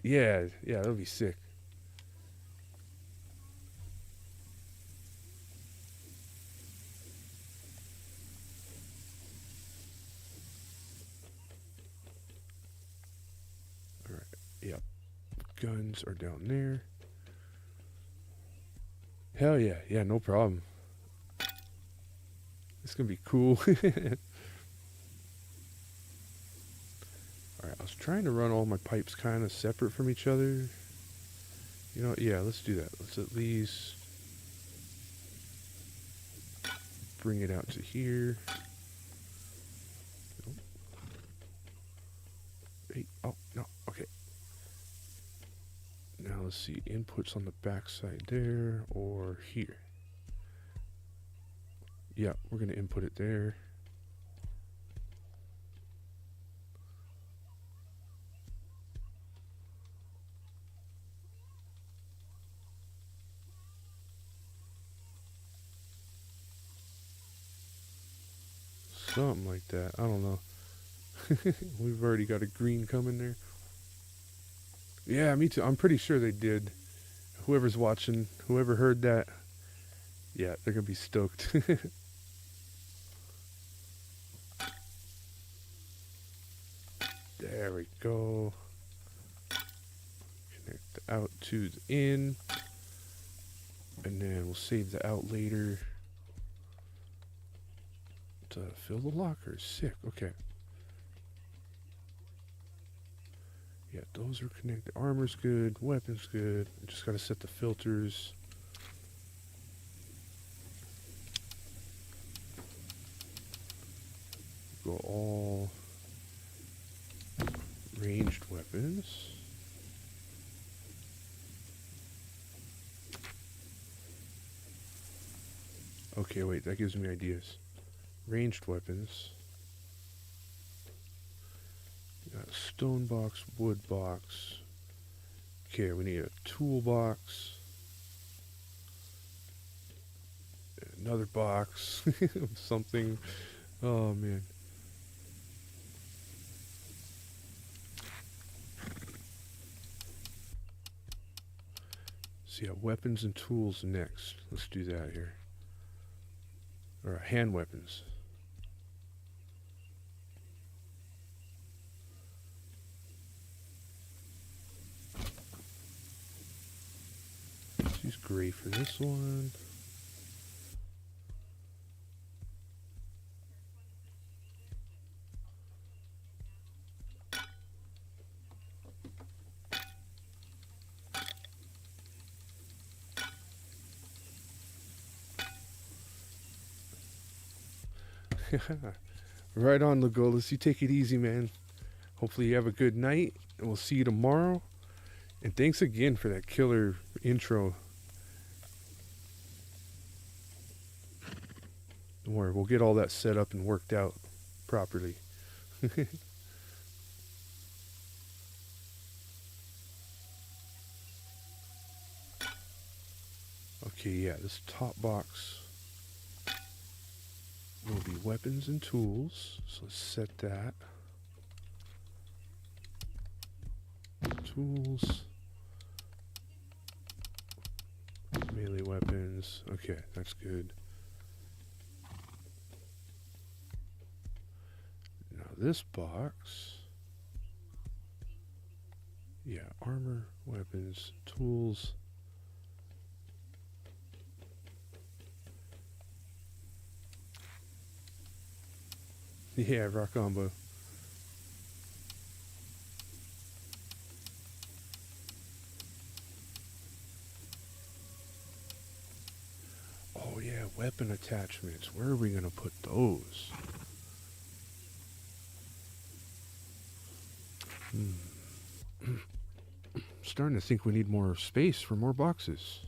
Yeah, that'll be sick. Yep. Guns are down there. Hell yeah. Yeah, no problem. It's gonna be cool. Alright, I was trying to run all my pipes kind of separate from each other. You know, yeah, let's do that. Let's at least bring it out to here. Nope. Hey, oh, no, okay. Now let's see, inputs on the back side there or here. Yeah, we're gonna input it there. Something like that. I don't know. We've already got a green coming there. Yeah, me too. I'm pretty sure they did. Whoever's watching, whoever heard that, yeah, they're gonna be stoked. There we go. Connect the out to the in. And then we'll save the out later to fill the lockers. Sick. Okay. Yeah, those are connected. Armor's good. Weapon's good. Just gotta set the filters. Go all ranged weapons. Okay, wait, that gives me ideas. Ranged weapons. We got a stone box, wood box. Okay, we need a toolbox. Another box. Something. Oh, man. So yeah, weapons and tools next. Let's do that here. Or hand weapons. Let's use gray for this one. Right on, Legolas. You take it easy, man. Hopefully you have a good night, and we'll see you tomorrow. And thanks again for that killer intro. Don't worry, we'll get all that set up and worked out properly. Okay, yeah, this top box will be weapons and tools. So let's set that. Tools. Melee weapons. Okay, that's good. Now this box. Yeah, armor, weapons, tools. Yeah, rock combo. Oh yeah, weapon attachments. Where are we gonna put those? Starting to think we need more space for more boxes.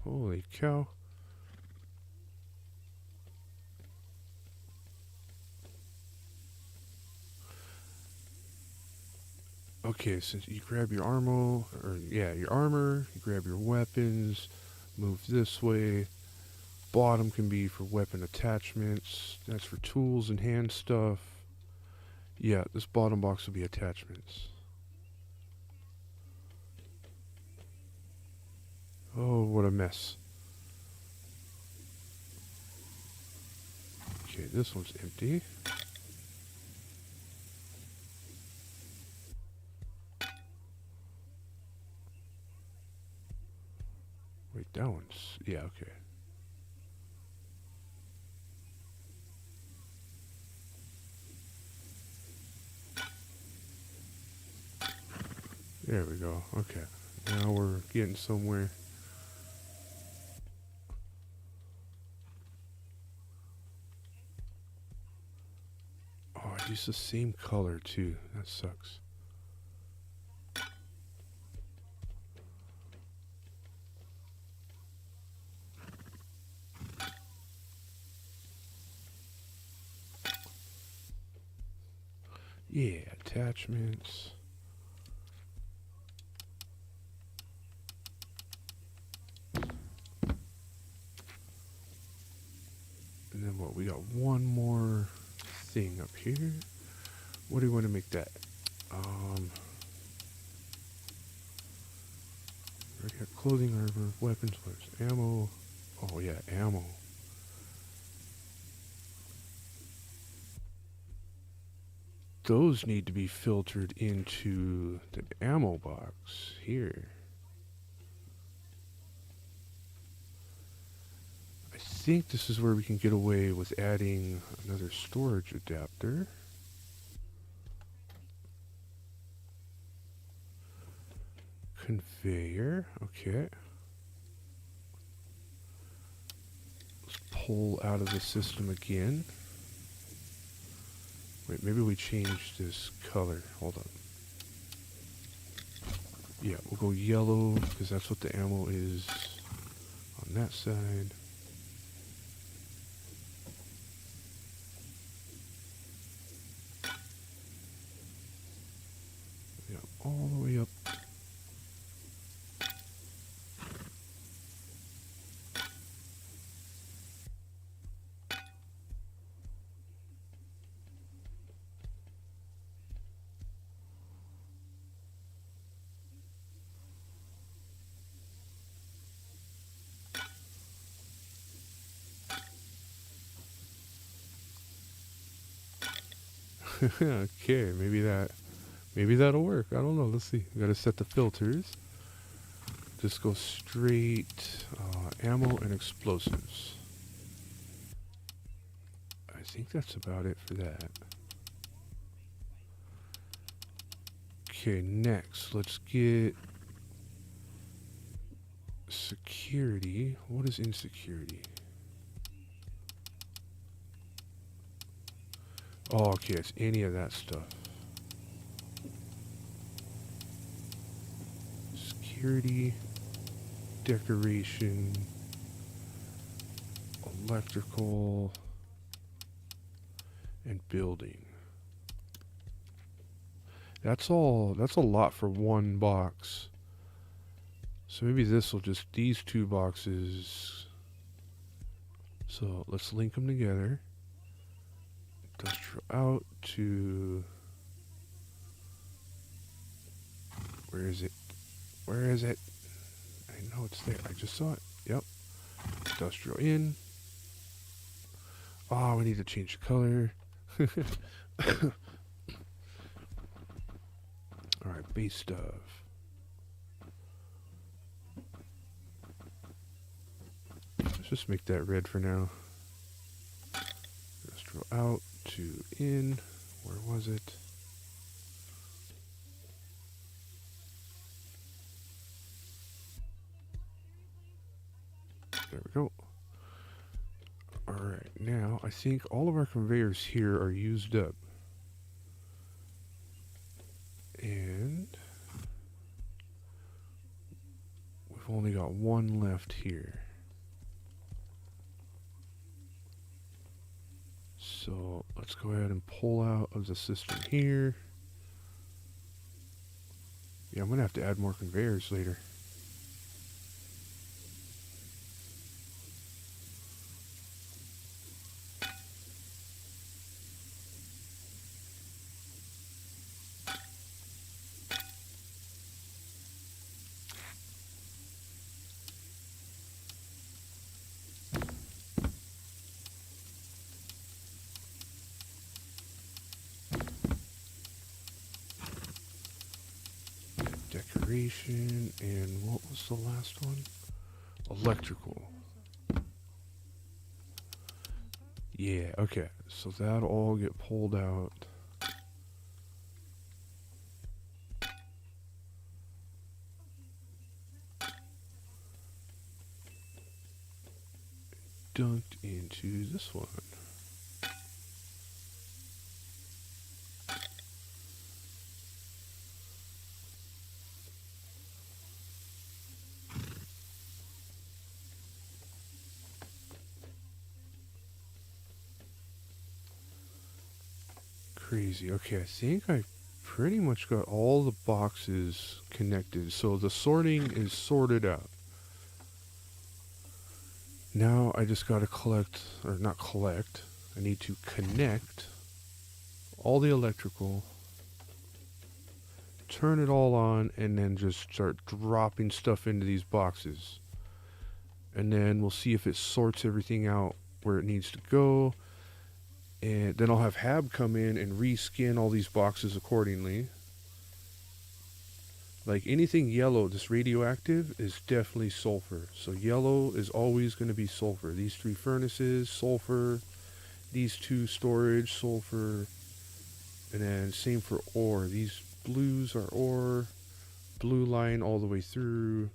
Holy cow. Okay, since you grab your armor, your armor, you grab your weapons, move this way. Bottom can be for weapon attachments. That's for tools and hand stuff. Yeah, this bottom box will be attachments. Oh, what a mess. Okay, this one's empty. That one's, yeah, okay. There we go. Okay. Now we're getting somewhere. Oh, I used the same color too. That sucks. Yeah, attachments. And then what? We got one more thing up here. What do we want to make that? We got clothing, armor, weapons, ammo. Oh yeah, ammo. Those need to be filtered into the ammo box here. I think this is where we can get away with adding another storage adapter. Conveyor, okay. Let's pull out of the system again. Wait, maybe we change this color. Hold on. Yeah, we'll go yellow because that's what the ammo is on that side. Yeah, all the way up. Okay, maybe that'll work. I don't know. Let's see. We gotta set the filters. Just go straight ammo and explosives. I think that's about it for that. Okay, next let's get security. What is insecurity? Oh, okay, it's any of that stuff. Security, decoration, electrical, and building. That's all. That's a lot for one box. So maybe this will just, these two boxes. So let's link them together. Industrial out to, where is it? Where is it? I know it's there. I just saw it. Yep. Industrial in. Oh, we need to change the color. Alright, base stuff. Let's just make that red for now. Industrial out to in. Where was it? There we go. Alright, now I think all of our conveyors here are used up. And we've only got one left here. So let's go ahead and pull out of the system here. Yeah, I'm going to have to add more conveyors later. Decoration, and what was the last one? Electrical. Yeah, okay. So that'll all get pulled out. Dunked into this one. Crazy. Okay, I think I pretty much got all the boxes connected. So the sorting is sorted out. Now I just gotta collect, or not collect, I need to connect all the electrical, turn it all on, and then just start dropping stuff into these boxes. And then we'll see if it sorts everything out where it needs to go. And then I'll have Hab come in and reskin all these boxes accordingly. Like anything yellow that's radioactive is definitely sulfur. So yellow is always going to be sulfur. These 3 furnaces, sulfur. These 2 storage, sulfur. And then same for ore. These blues are ore. Blue line all the way through.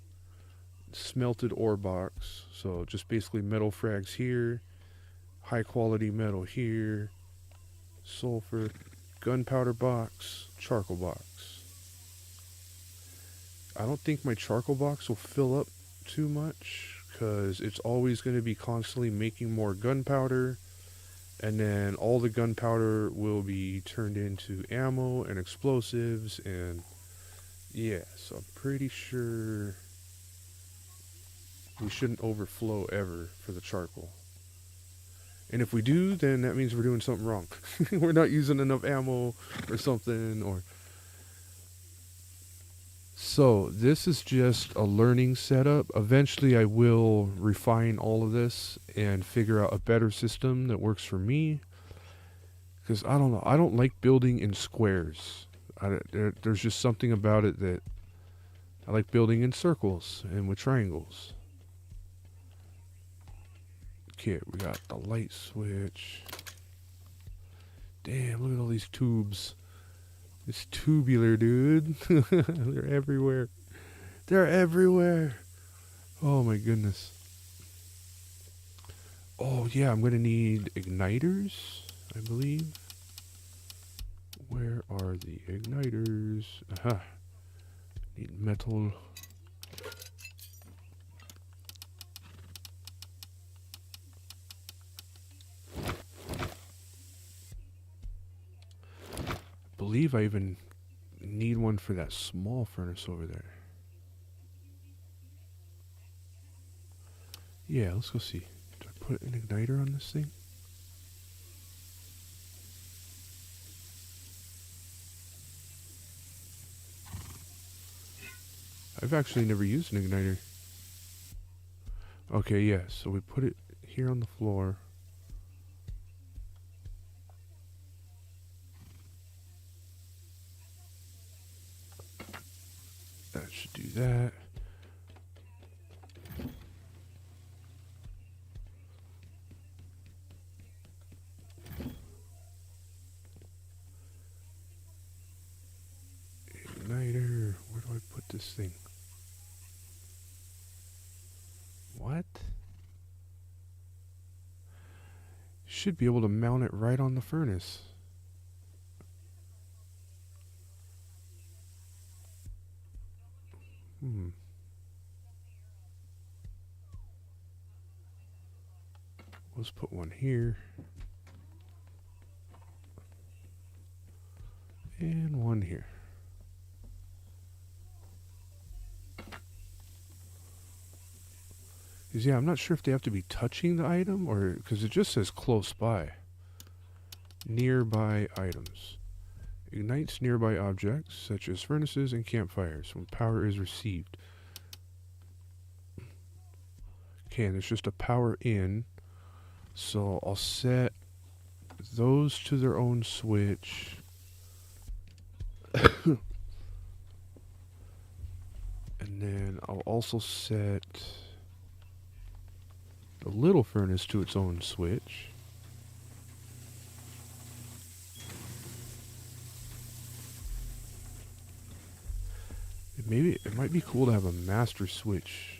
Smelted ore box. So just basically metal frags here. High quality metal here. Sulfur. Gunpowder box. Charcoal box. I don't think my charcoal box will fill up too much because it's always going to be constantly making more gunpowder, and then all the gunpowder will be turned into ammo and explosives, and yeah, so I'm pretty sure we shouldn't overflow ever for the charcoal. And if we do, then that means we're doing something wrong. We're not using enough ammo or something, or... So this is just a learning setup. Eventually I will refine all of this and figure out a better system that works for me. Because I don't know, I don't like building in squares. There's just something about it that I like building in circles and with triangles. Okay, we got the light switch. Damn, look at all these tubes. It's tubular, dude. They're everywhere. They're everywhere. Oh my goodness. Oh yeah, I'm gonna need igniters, I believe. Where are the igniters? Aha. Need metal. I believe I even need one for that small furnace over there. Yeah, let's go see. Do I put an igniter on this thing? I've actually never used an igniter. Okay, yeah, so we put it here on the floor. That should do that. Igniter. Where do I put this thing? What? Should be able to mount it right on the furnace. Let's put one here. And one here. Because, yeah, I'm not sure if they have to be touching the item or... Because it just says close by. Nearby items. Ignites nearby objects, such as furnaces and campfires, when power is received. Okay, and there's just a power in. So I'll set those to their own switch. And then I'll also set the little furnace to its own switch. Maybe it might be cool to have a master switch.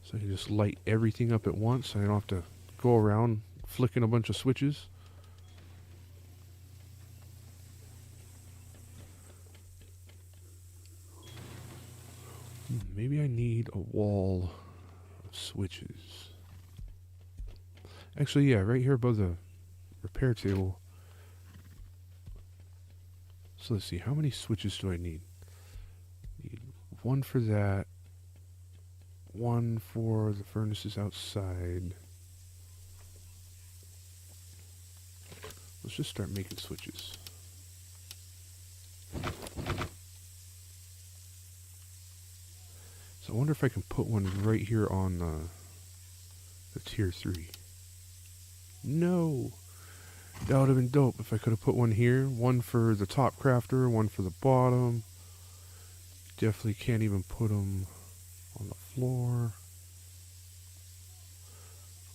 So I can just light everything up at once. I don't have to go around flicking a bunch of switches. Maybe I need a wall of switches. Actually, yeah, right here above the repair table. So let's see, how many switches do I need? Need one for that. One for the furnaces outside. Let's just start making switches. So I wonder if I can put one right here on the tier 3. No! That would have been dope if I could have put one here. One for the top crafter, one for the bottom. Definitely can't even put them on the floor.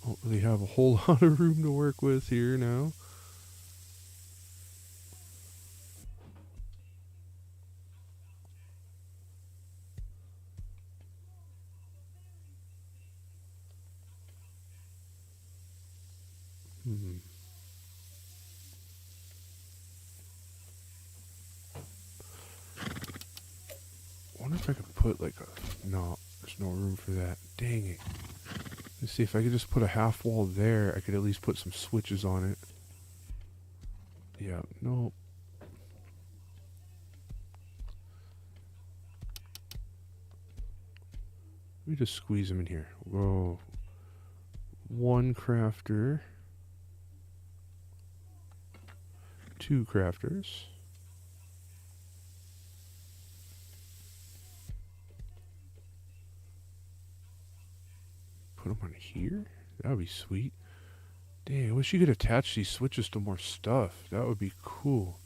Don't really have a whole lot of room to work with here now. I wonder if I could put like a... No, there's no room for that. Dang it. Let's see, if I could just put a half wall there, I could at least put some switches on it. Yeah, no. Let me just squeeze them in here. Whoa. One crafter. Two crafters. Put them on here? That would be sweet. Dang, I wish you could attach these switches to more stuff. That would be cool.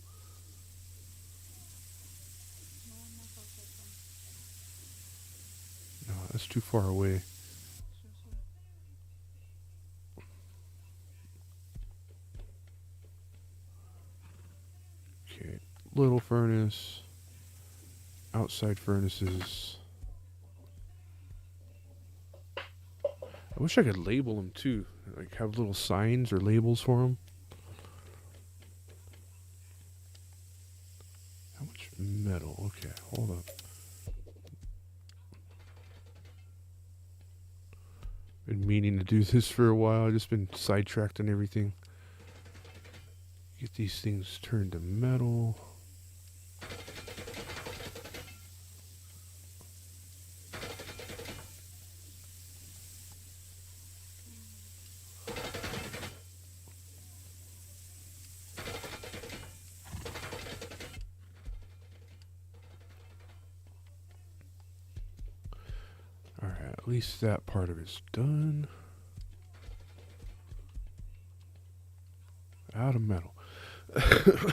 No, that's too far away. Okay, little furnace. Outside furnaces. I wish I could label them too. Like have little signs or labels for them. How much metal? Okay, hold up. Been meaning to do this for a while. I've just been sidetracked on everything. Get these things turned to metal. At least that part of it's done. Out of metal.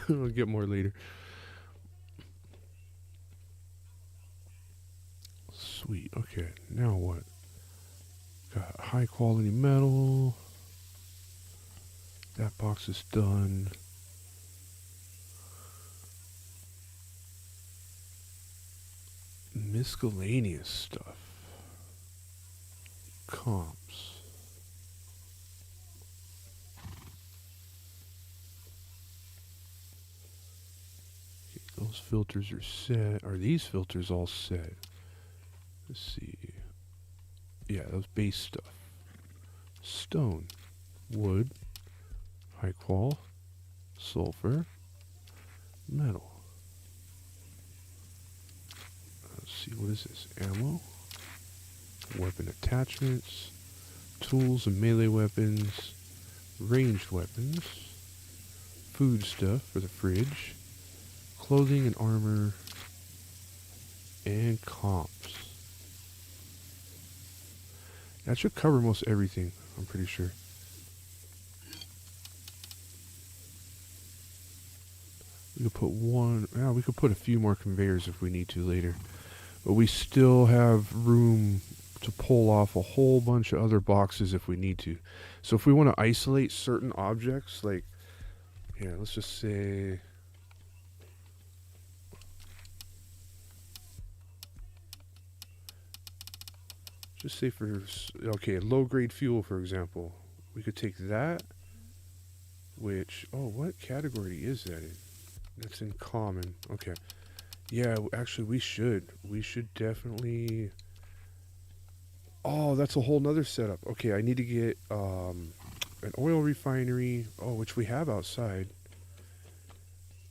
I'll get more later. Sweet. Okay, now what? Got high quality metal. That box is done. Miscellaneous stuff. Comps. Okay, those filters are set. Are these filters all set? Let's see. Yeah, those base stuff. Stone. Wood. High qual. Sulfur. Metal. Let's see, what is this? Ammo. Weapon attachments, tools and melee weapons, ranged weapons, food stuff for the fridge, clothing and armor, and comps. That should cover most everything, I'm pretty sure. We could put one, we could put a few more conveyors if we need to later. But we still have room to pull off a whole bunch of other boxes if we need to. So if we want to isolate certain objects, like, yeah, let's just say, okay, low grade fuel, for example, we could take that, which, oh, what category is that in? That's in common. Okay. Yeah, actually, we should definitely. Oh, that's a whole nother setup. Okay, I need to get an oil refinery. Oh, which we have outside.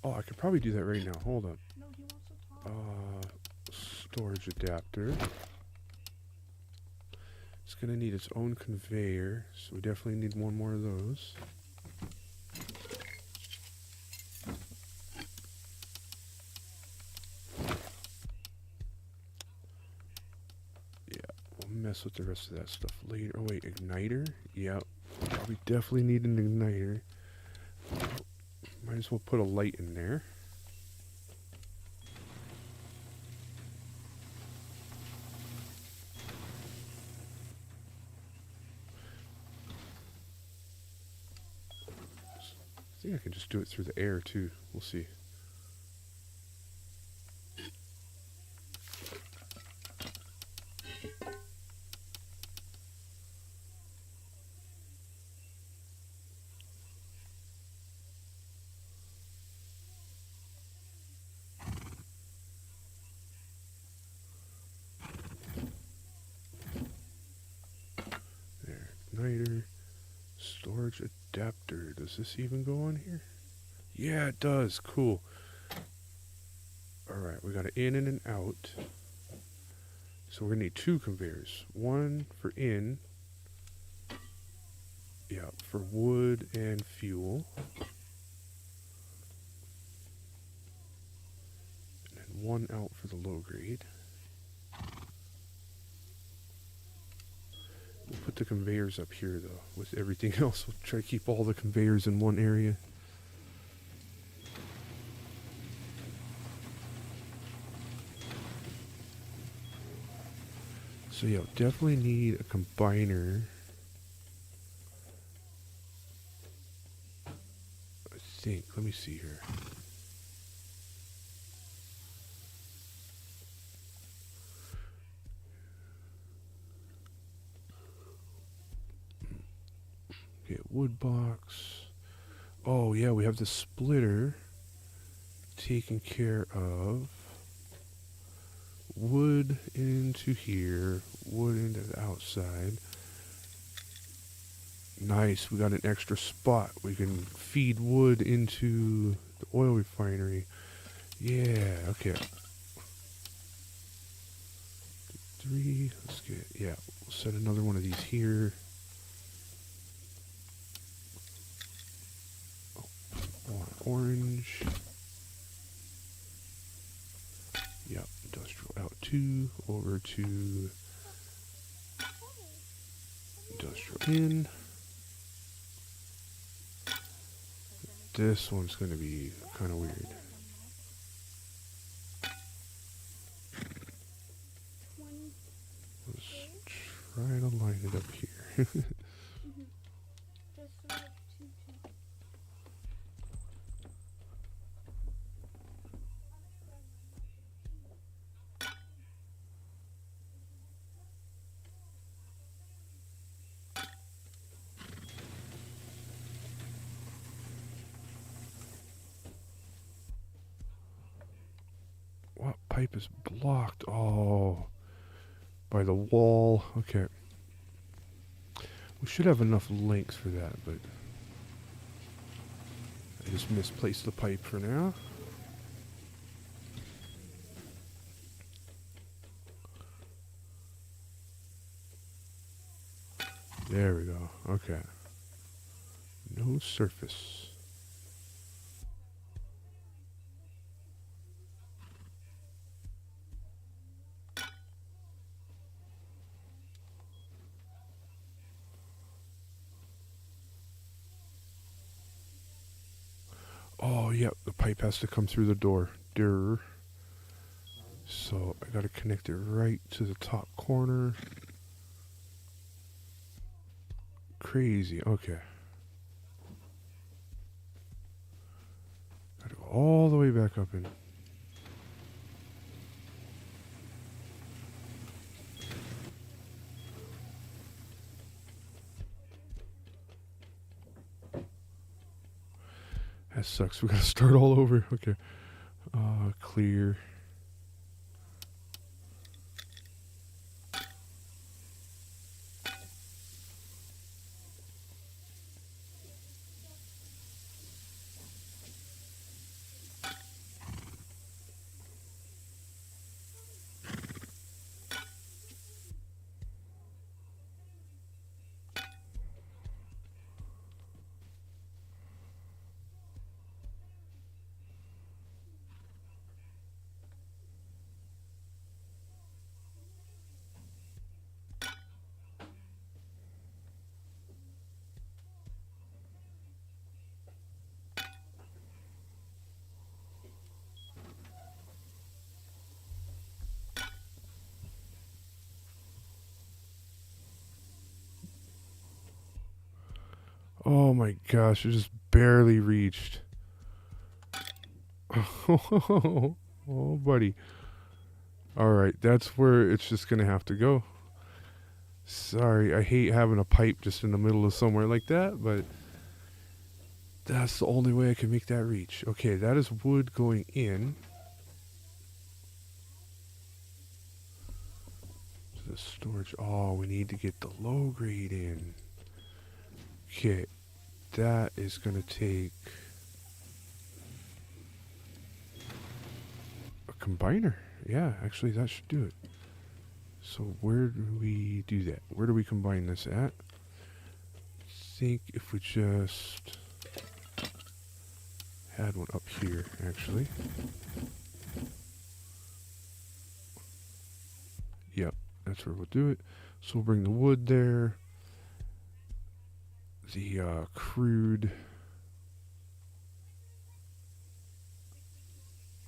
Oh, I could probably do that right now. Hold on. No, he wants to talk. Storage adapter. It's gonna need its own conveyor, so we definitely need one more of those. Mess with the rest of that stuff later. Oh wait, igniter? Yep. We definitely need an igniter. Might as well put a light in there. I think I can just do it through the air too. We'll see. Igniter, storage adapter. Does this even go on here? Yeah, it does. Cool. Alright, we got an in and an out. So we're going to need two conveyors. One for in. Yeah, for wood and fuel. And then one out for the low grade. We'll put the conveyors up here, though. With everything else, we'll try to keep all the conveyors in one area. So yeah, definitely need a combiner. I think. Let me see here. Okay, wood box. Oh yeah, we have the splitter taken care of. Wood into here, wood into the outside. Nice, we got an extra spot. We can feed wood into the oil refinery. Yeah, okay. 3, let's get, yeah, we'll set another one of these here. Oh, orange. Yep, industrial out 2, over to industrial in. This one's going to be kind of weird. Let's try to line it up here. What pipe is blocked? Oh, by the wall. Okay. We should have enough length for that, but I just misplaced the pipe for now. There we go. Okay. No surface. Oh, yeah, the pipe has to come through the door. So I gotta connect it right to the top corner. crazy. Okay. Gotta go all the way back up in. That sucks. We gotta start all over. Okay. Clear. Oh my gosh, it just barely reached. Oh, buddy. Alright, that's where it's just gonna have to go. Sorry, I hate having a pipe just in the middle of somewhere like that, but that's the only way I can make that reach. Okay, that is wood going in. To the storage. Oh, we need to get the low grade in. Okay, that is gonna take a combiner. Yeah, actually that should do it. So where do we do that? Where do we combine this at? I think if we just had one up here, actually. Yep, that's where we'll do it. So we'll bring the wood there. The crude.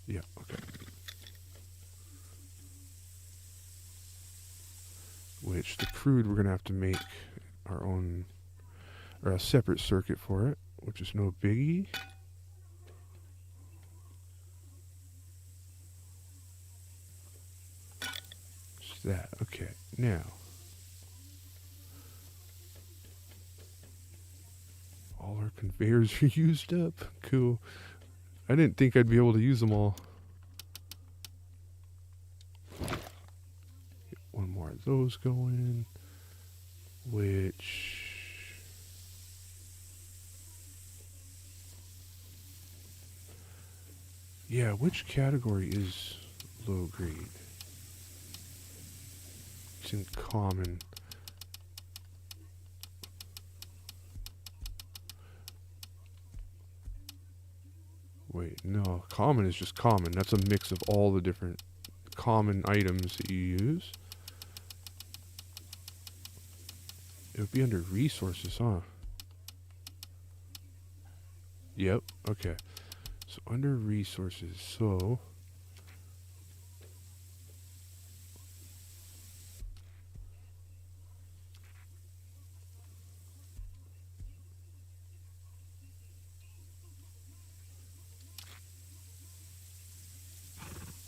Yeah, okay. Which the crude we're gonna have to make our own, or a separate circuit for it, which is no biggie. Just that. Okay, now all our conveyors are used up. Cool. I didn't think I'd be able to use them all. Get one more of those going. Which... yeah, which category is low grade? It's in common. Wait, no. Common is just common. That's a mix of all the different common items that you use. It would be under resources, huh? Yep, okay. So under resources, so...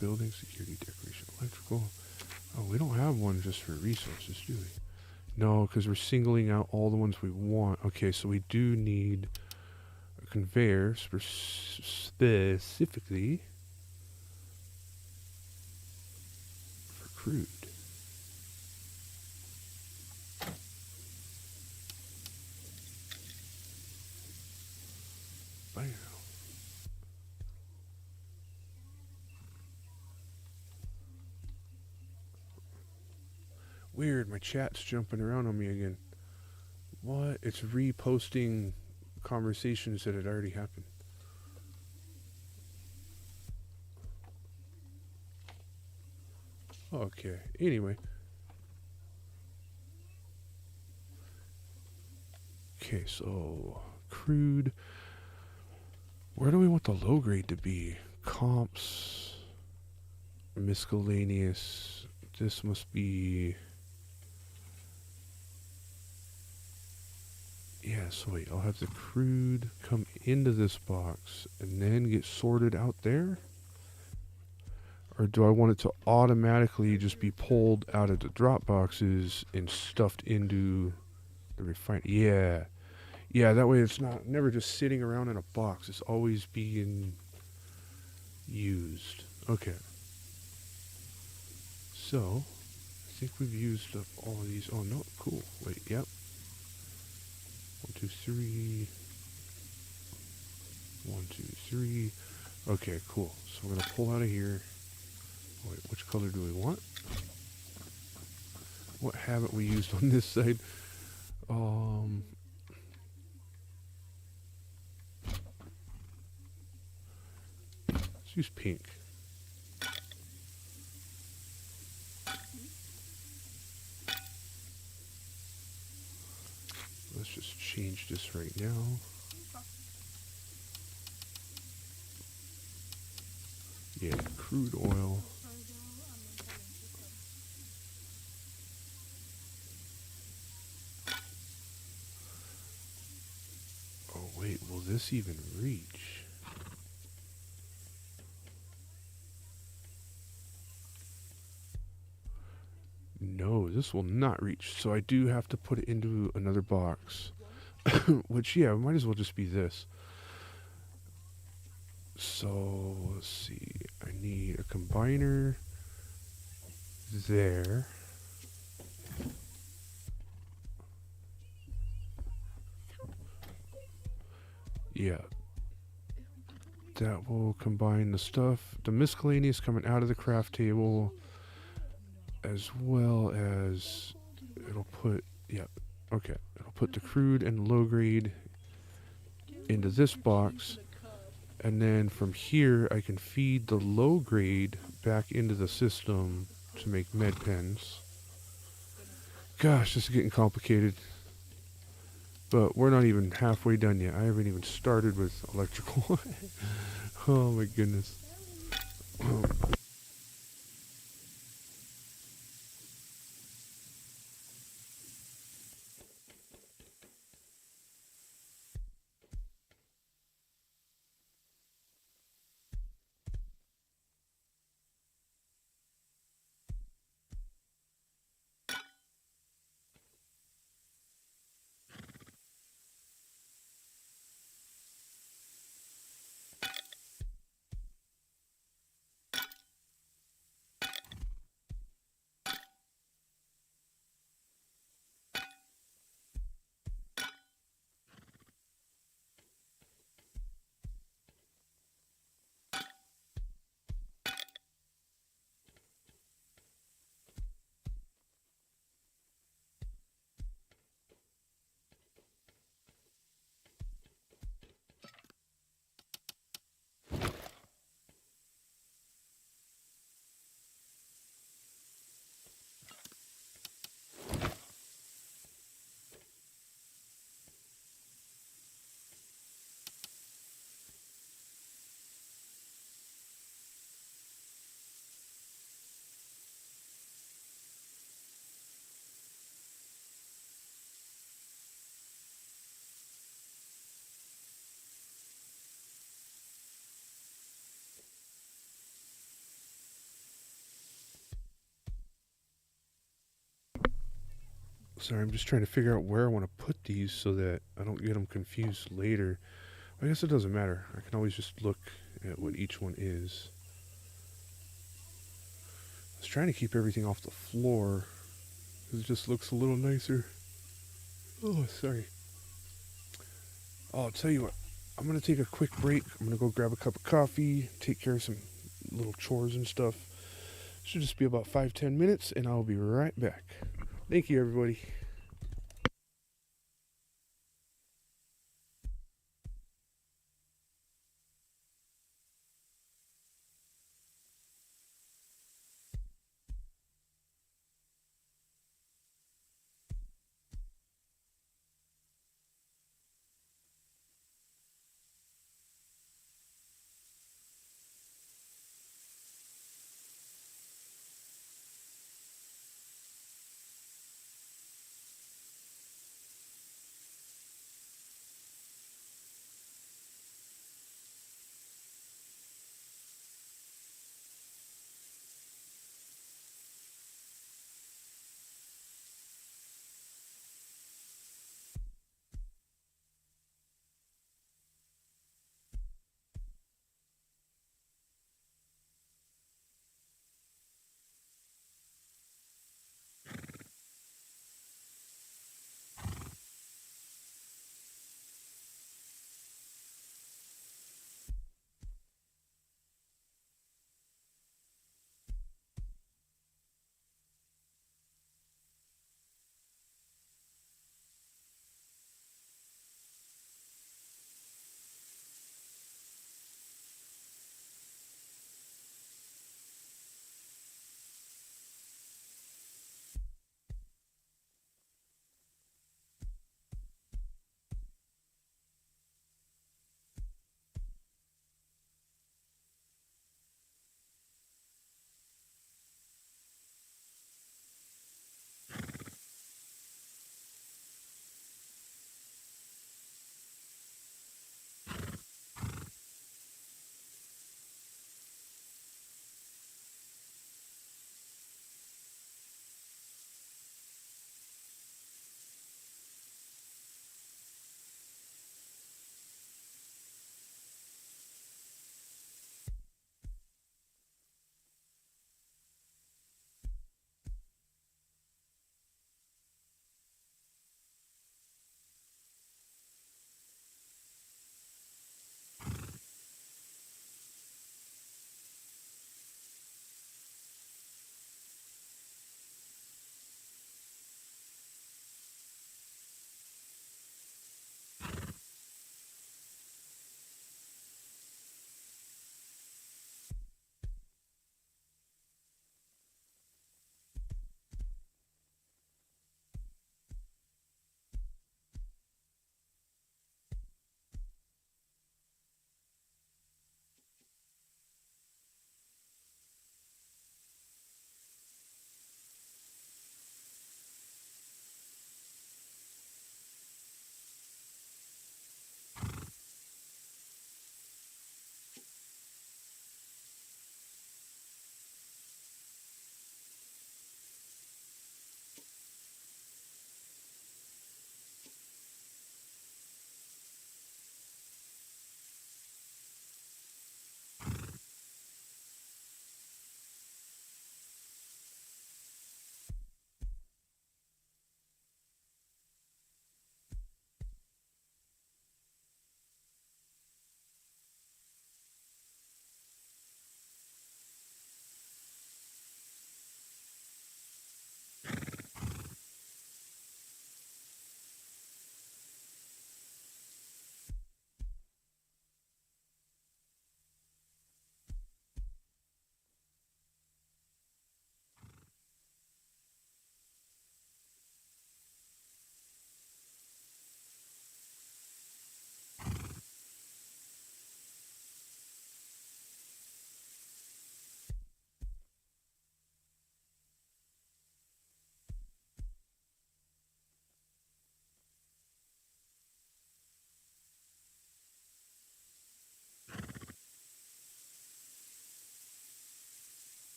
building, security, decoration, electrical. Oh, we don't have one just for resources, do we? No, because we're singling out all the ones we want. Okay, so we do need a conveyor specifically for crude. Bam. Weird, my chat's jumping around on me again. What? It's reposting conversations that had already happened. Okay, anyway. Okay, so crude. Where do we want the low grade to be? Comps, miscellaneous. This must be... so wait, I'll have the crude come into this box and then get sorted out there? Or do I want it to automatically just be pulled out of the drop boxes and stuffed into the refine? Yeah. Yeah, that way it's not never just sitting around in a box. It's always being used. Okay. So, I think we've used up all of these. Oh, no. Cool. Wait, yep. 1, 2, 3. 1, 2, 3. Okay, cool. So we're going to pull out of here. Wait, which color do we want? What haven't we used on this side? Let's use pink. Let's just change this right now. Yeah, crude oil. Oh wait, will this even reach? No, this will not reach. So I do have to put it into another box. Which, yeah, might as well just be this. So, let's see. I need a combiner there. Yeah. That will combine the stuff, the miscellaneous coming out of the craft table, as well as it'll put, yeah, okay. It'll put the crude and low grade into this box. And then from here, I can feed the low grade back into the system to make med pens. Gosh, this is getting complicated. But we're not even halfway done yet. I haven't even started with electrical. Oh my goodness. Sorry, I'm just trying to figure out where I want to put these so that I don't get them confused later. I guess it doesn't matter. I can always just look at what each one is. I was trying to keep everything off the floor because it just looks a little nicer. Oh, sorry. Oh, I'll tell you what. I'm going to take a quick break. I'm going to go grab a cup of coffee, take care of some little chores and stuff. Should just be about 5-10 minutes, and I'll be right back. Thank you, everybody.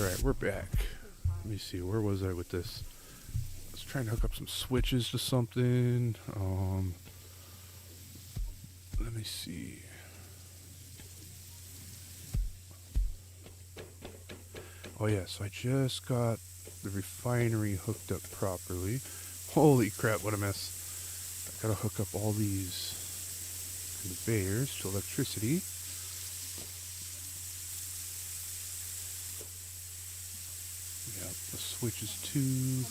Alright, we're back. Let me see, where was I with this? I was trying to hook up some switches to something. Let me see. Oh yeah, so I just got the refinery hooked up properly. Holy crap, what a mess. I gotta hook up all these conveyors to electricity. Yeah, the switches too.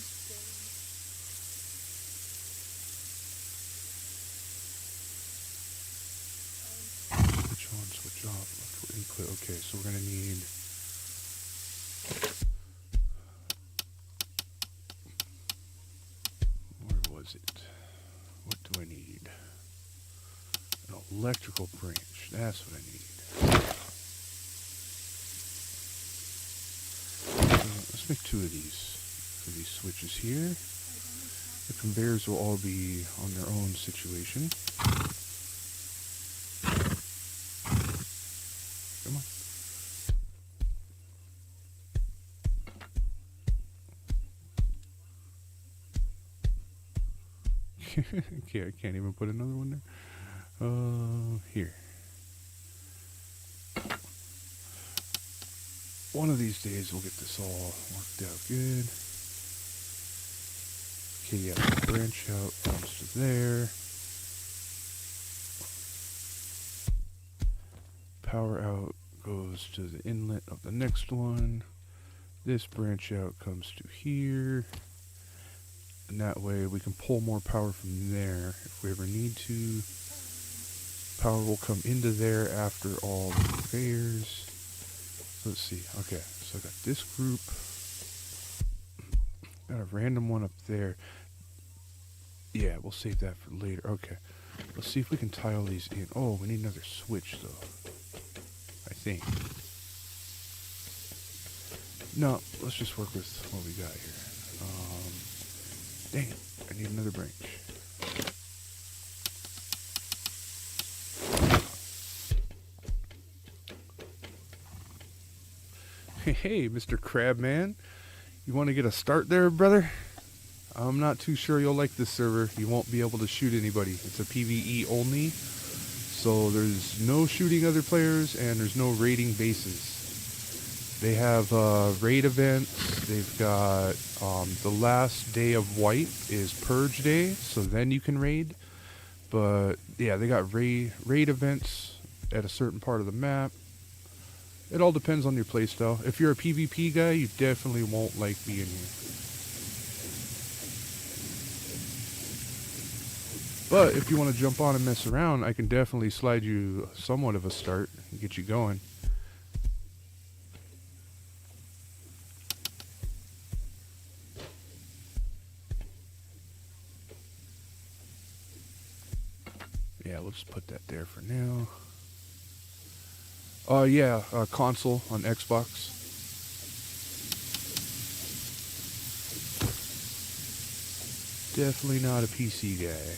Switch on, switch off, electrical input. Okay, so we're gonna need where was it? What do I need? An electrical branch. That's what I need. Let's make two of these switches here. The conveyors will all be on their own situation. Come on. Okay, I can't even put another one there. Here. One of these days we'll get this all worked out good. Okay, yeah, the branch out comes to there. Power out goes to the inlet of the next one. This branch out comes to here. And that way we can pull more power from there if we ever need to. Power will come into there after all the conveyors. Let's see. Okay, so I got this group. Got a random one up there. Yeah, we'll save that for later. Okay. Let's see if we can tile these in. Oh, we need another switch though. I think. No, let's just work with what we got here. Dang it, I need another branch. Hey, Mr. Crabman. You want to get a start there, brother? I'm not too sure you'll like this server. You won't be able to shoot anybody. It's a PvE only. So there's no shooting other players and there's no raiding bases. They have raid events. They've got the last day of white is purge day, so then you can raid. But yeah, they got raid events at a certain part of the map. It all depends on your playstyle. If you're a PvP guy, you definitely won't like being here. But if you want to jump on and mess around, I can definitely slide you somewhat of a start and get you going. Yeah, we'll just put that there for now. Yeah, console on Xbox. Definitely not a PC guy.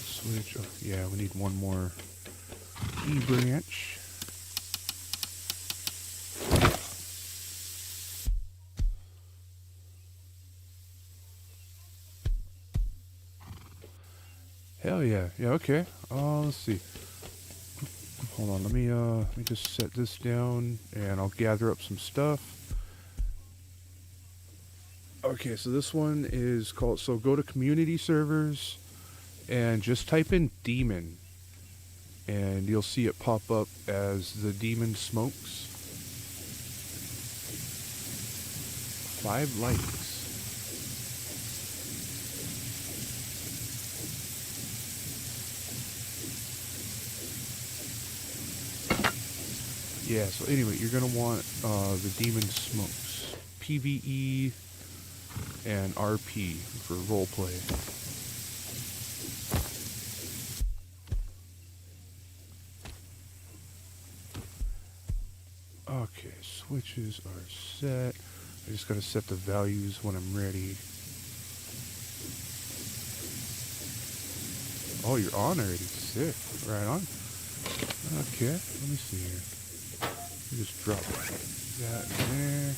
Switch. Oh, yeah, we need one more E branch. Hell yeah. Yeah, okay. Let's see. Hold on, let me just set this down and I'll gather up some stuff. Okay, so this one is called, so go to community servers and just type in demon and you'll see it pop up as the demon smokes. 5 likes. Yeah, so anyway, you're going to want the demon smokes. PvE and RP for roleplay. Okay, switches are set. I just gotta set the values when I'm ready. Oh, you're on already. Sick. Right on. Okay, let me see here. You just drop that there.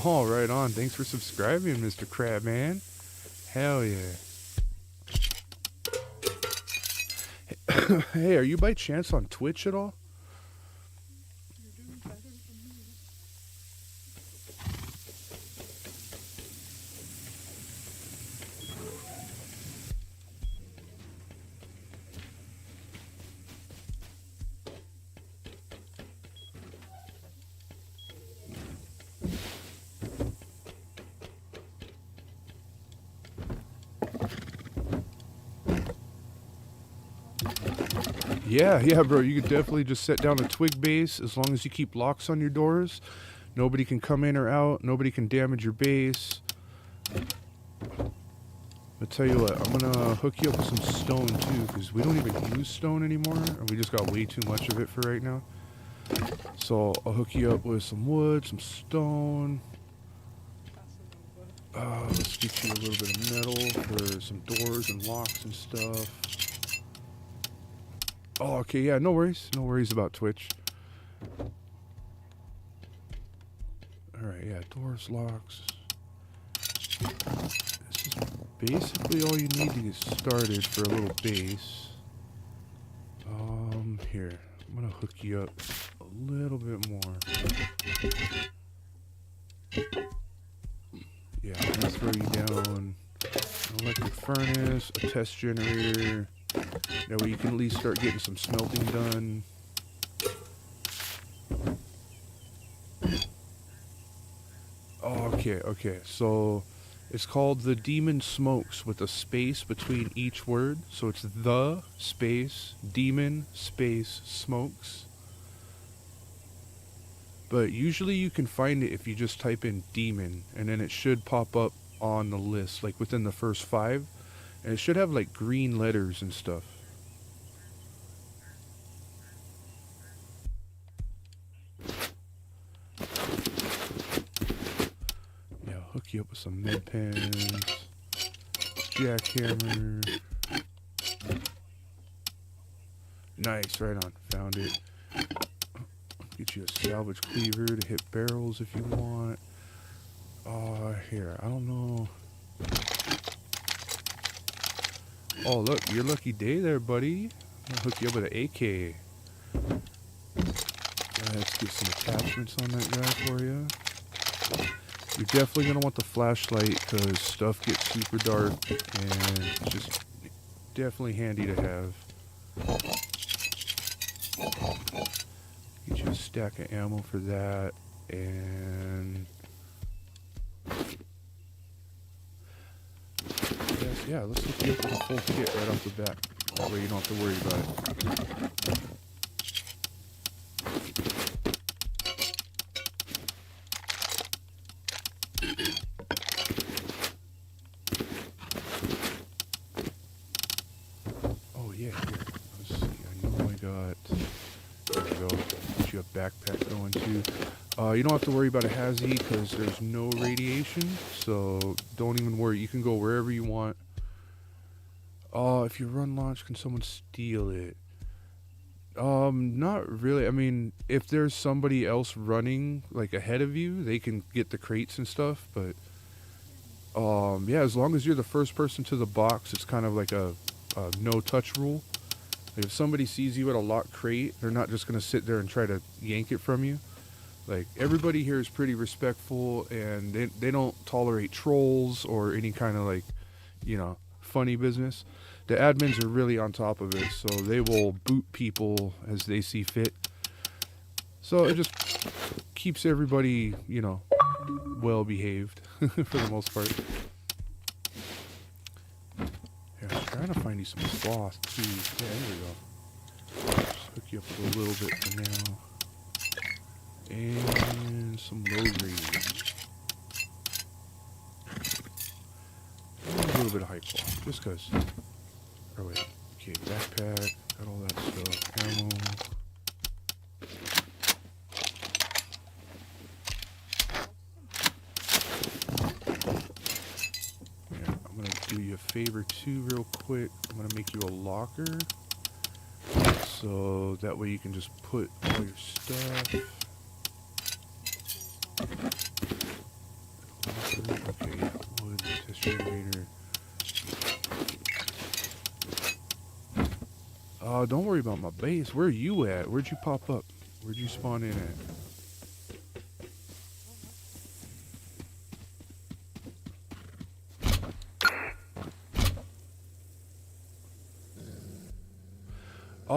Oh, right on. Thanks for subscribing, Mr. Crabman. Hell yeah. Hey, are you by chance on Twitch at all? You're doing better than me. Yeah, bro. You could definitely just set down a twig base as long as you keep locks on your doors. Nobody can come in or out. Nobody can damage your base. But tell you what, I'm gonna hook you up with some stone too, because we don't even use stone anymore, and we just got way too much of it for right now. So I'll hook you up with some wood, some stone. Let's get you a little bit of metal for some doors and locks and stuff. Oh, okay, yeah, no worries. No worries about Twitch. Alright, yeah, doors, locks. This is basically all you need to get started for a little base. Here. I'm gonna hook you up a little bit more. Yeah, I'm gonna throw you down an electric furnace, a test generator. That way you can at least start getting some smelting done. Oh, okay. So it's called the Demon Smokes with a space between each word. So it's the space demon space smokes. But usually you can find it if you just type in demon, and then it should pop up on the list, like within the first 5. And it should have like green letters and stuff. Yeah, I'll hook you up with some med pens, jackhammer. Nice, right on. Found it. Get you a salvage cleaver to hit barrels if you want. Here, I don't know. Oh, look, your lucky day there, buddy. I'll hook you up with an AK. Let's get some attachments on that guy for you. You're definitely going to want the flashlight because stuff gets super dark and it's just definitely handy to have. Get you a stack of ammo for that, and yeah, let's hook you up with a full kit right off the bat. That way you don't have to worry about it. Oh yeah, here. Let's see. I know I got. There we go. Get you a backpack going too. You don't have to worry about a hazy because there's no radiation, so don't even worry. You can go wherever you want. If you run launch, can someone steal it? Not really. I mean, if there's somebody else running like ahead of you, they can get the crates and stuff, but yeah, as long as you're the first person to the box, it's kind of like a no touch rule. Like if somebody sees you at a locked crate, they're not just going to sit there and try to yank it from you. Like, everybody here is pretty respectful, and they don't tolerate trolls or any kind of, like, you know, funny business. The admins are really on top of it, so they will boot people as they see fit. So it just keeps everybody, you know, well behaved for the most part. Here, I'm trying to find you some cloth, too. Yeah, there we go. Just hook you up with a little bit for now. And some low grade. And a little bit of high cloth, just because. Oh wait, okay, backpack, got all that stuff, ammo. favor too real quick. I'm going to make you a locker. So that way you can just put all your stuff. Okay, yeah, wood, test generator. Don't worry about my base. Where are you at? Where'd you pop up? Where'd you spawn in at?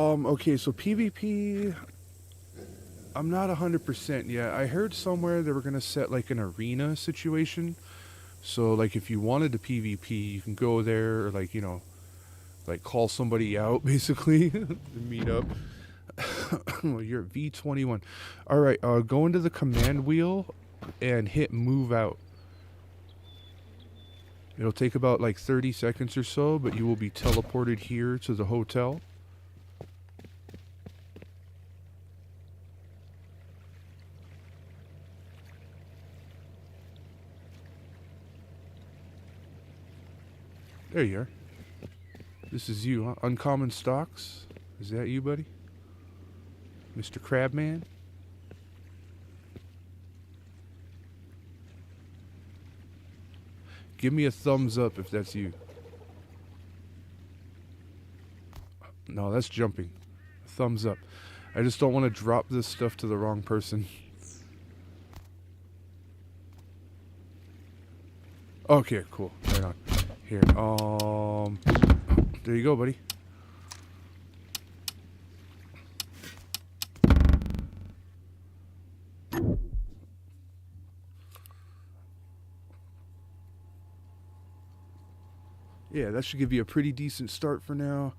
Okay, so PvP, I'm not 100% yet. I heard somewhere they were going to set like an arena situation. So like if you wanted to PvP, you can go there or like, you know, like call somebody out basically and meet up. You're at V21. All right, go into the command wheel and hit move out. It'll take about like 30 seconds or so, but you will be teleported here to the hotel. There you are. This is you, huh? Uncommon Stocks. Is that you, buddy? Mr. Crabman? Give me a thumbs up if that's you. No, that's jumping. Thumbs up. I just don't want to drop this stuff to the wrong person. Okay, cool. Right on. Here, there you go, buddy. Yeah, that should give you a pretty decent start for now.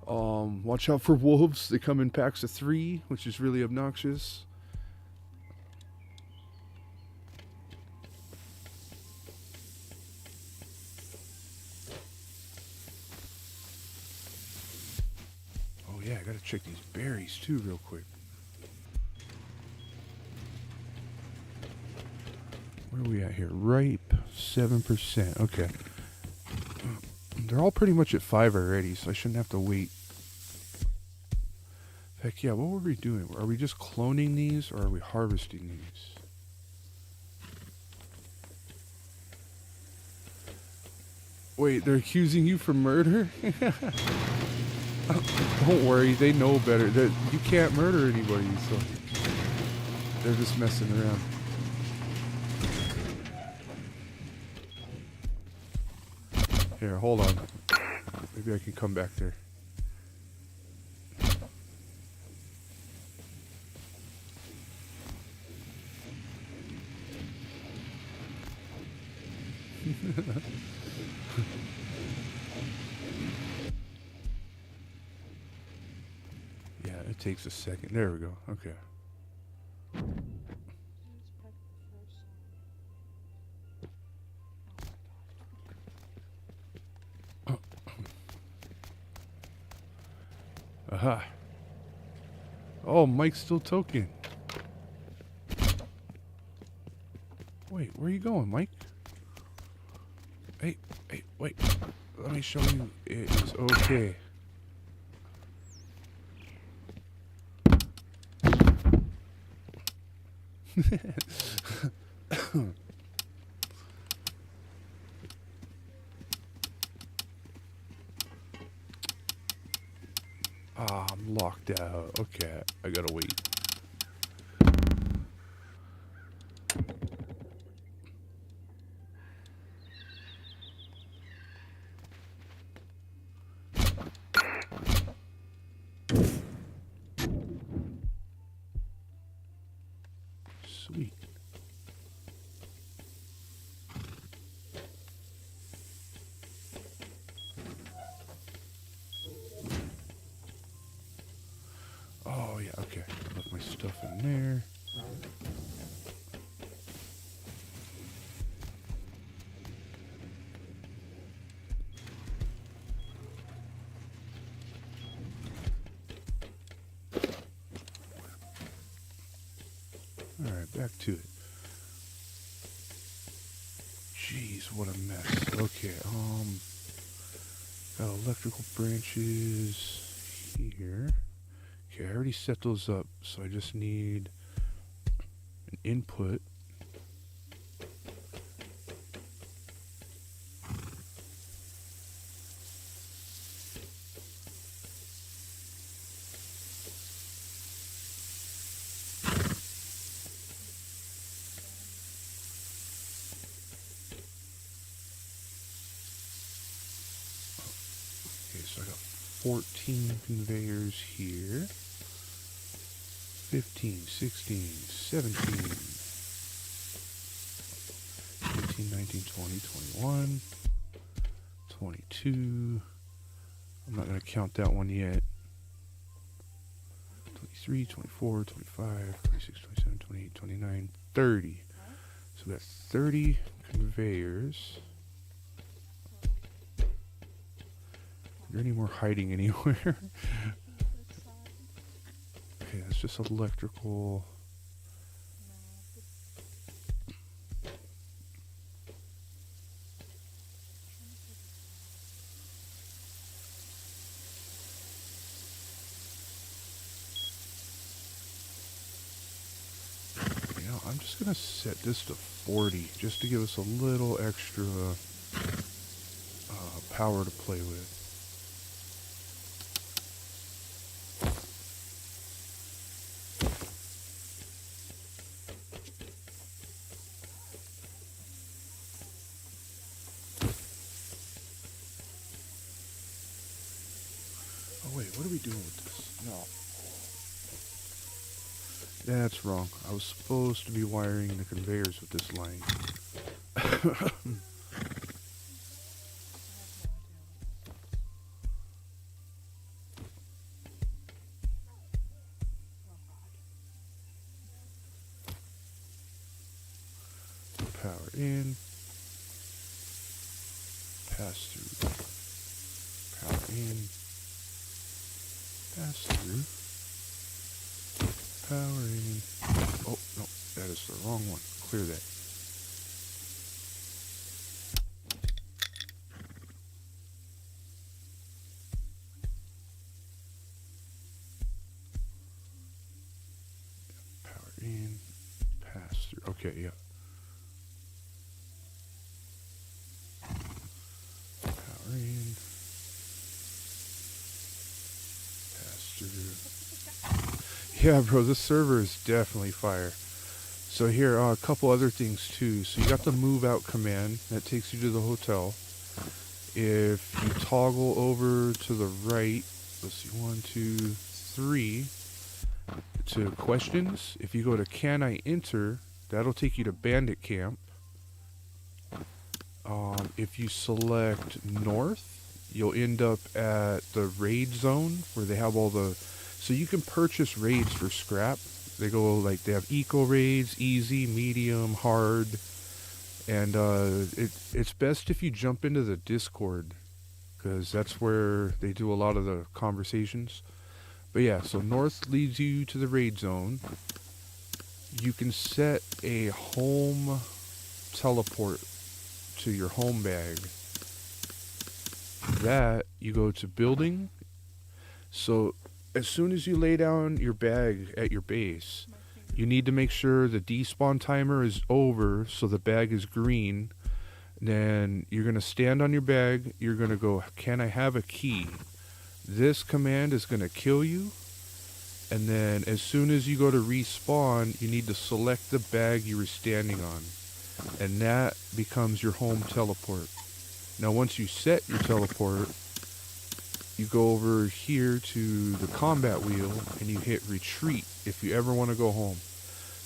Watch out for wolves. They come in packs of 3, which is really obnoxious. Oh yeah, I gotta check these berries too real quick. Where are we at here? Ripe, 7%. Okay. They're all pretty much at 5 already, so I shouldn't have to wait. Heck yeah, what were we doing? Are we just cloning these or are we harvesting these? Wait, they're accusing you for murder? Don't worry, they know better. You can't murder anybody, so they're just messing around. Here, hold on. Maybe I can come back there. Yeah, it takes a second. There we go. Okay. Aha. Oh, Mike's still token. Wait, where are you going, Mike? Hey, wait. Let me show you it is okay. Ah, I'm locked out. Okay, I gotta wait. Sweet. Oh, yeah, okay. Left my stuff in there. Alright, back to it. Jeez, what a mess. Okay, Got electrical branches here. Okay, I already set those up, so I just need an input. Okay, so I got 14 conveyors here. 15, 16, 17, 18, 19, 20, 21, 22. I'm not going to count that one yet. 23, 24, 25, 26, 27, 28, 29, 30. So we got 30 conveyors. Is there any more hiding anywhere? Okay, that's just electrical. You know, I'm just gonna set this to 40 just to give us a little extra power to play with. Oh wait, what are we doing with this? No. That's wrong. I was supposed to be wiring the conveyors with this line. Power in. Pass through. Power in. Pass through. Power in. Oh, no, that is the wrong one. Clear that. Power in. Pass through. Okay, yeah. Power in. Pass through. Yeah, bro, this server is definitely fire. So here, a couple other things too. So you got the move out command that takes you to the hotel. If you toggle over to the right, let's see, 1, 2, 3, to questions. If you go to can I enter, that'll take you to bandit camp. If you select north, you'll end up at the raid zone where they have all the, so you can purchase raids for scrap. They go like, they have eco raids, easy, medium, hard, and it's best if you jump into the Discord, because that's where they do a lot of the conversations. But yeah, so north leads you to the raid zone. You can set a home teleport to your home bag. That, you go to building. So as soon as you lay down your bag at your base, you need to make sure the despawn timer is over so the bag is green. Then you're going to stand on your bag. You're going to go, can I have a key? This command is going to kill you. And then as soon as you go to respawn, you need to select the bag you were standing on. And that becomes your home teleport. Now once you set your teleport, you go over here to the combat wheel and you hit retreat if you ever want to go home.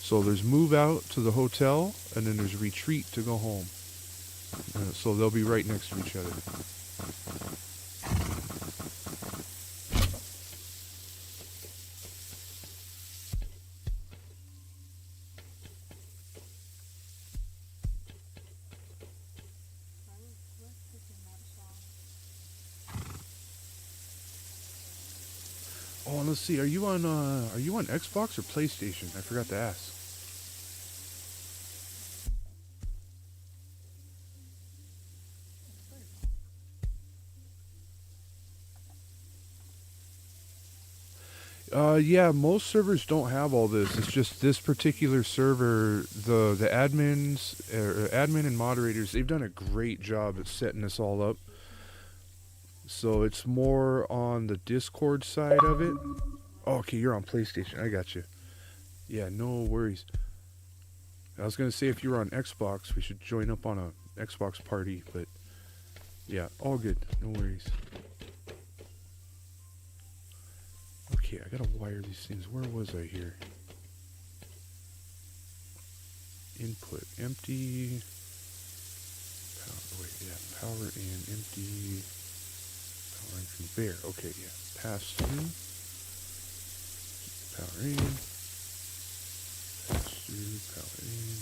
So there's move out to the hotel and then there's retreat to go home. So they'll be right next to each other. Oh, and let's see. Are you on Xbox or PlayStation? I forgot to ask. Yeah, most servers don't have all this. It's just this particular server, the admins, admin and moderators, they've done a great job at setting this all up. So it's more on the Discord side of it. Oh, okay, you're on PlayStation. I got you. Yeah, no worries. I was gonna say if you were on Xbox, we should join up on a Xbox party, but yeah, all good. No worries. Okay, I gotta wire these things. Where was I here? Input empty. Power, wait, yeah, power in empty. Power in conveyor. Okay, yeah. Pass through. Power in. Pass through. Power in.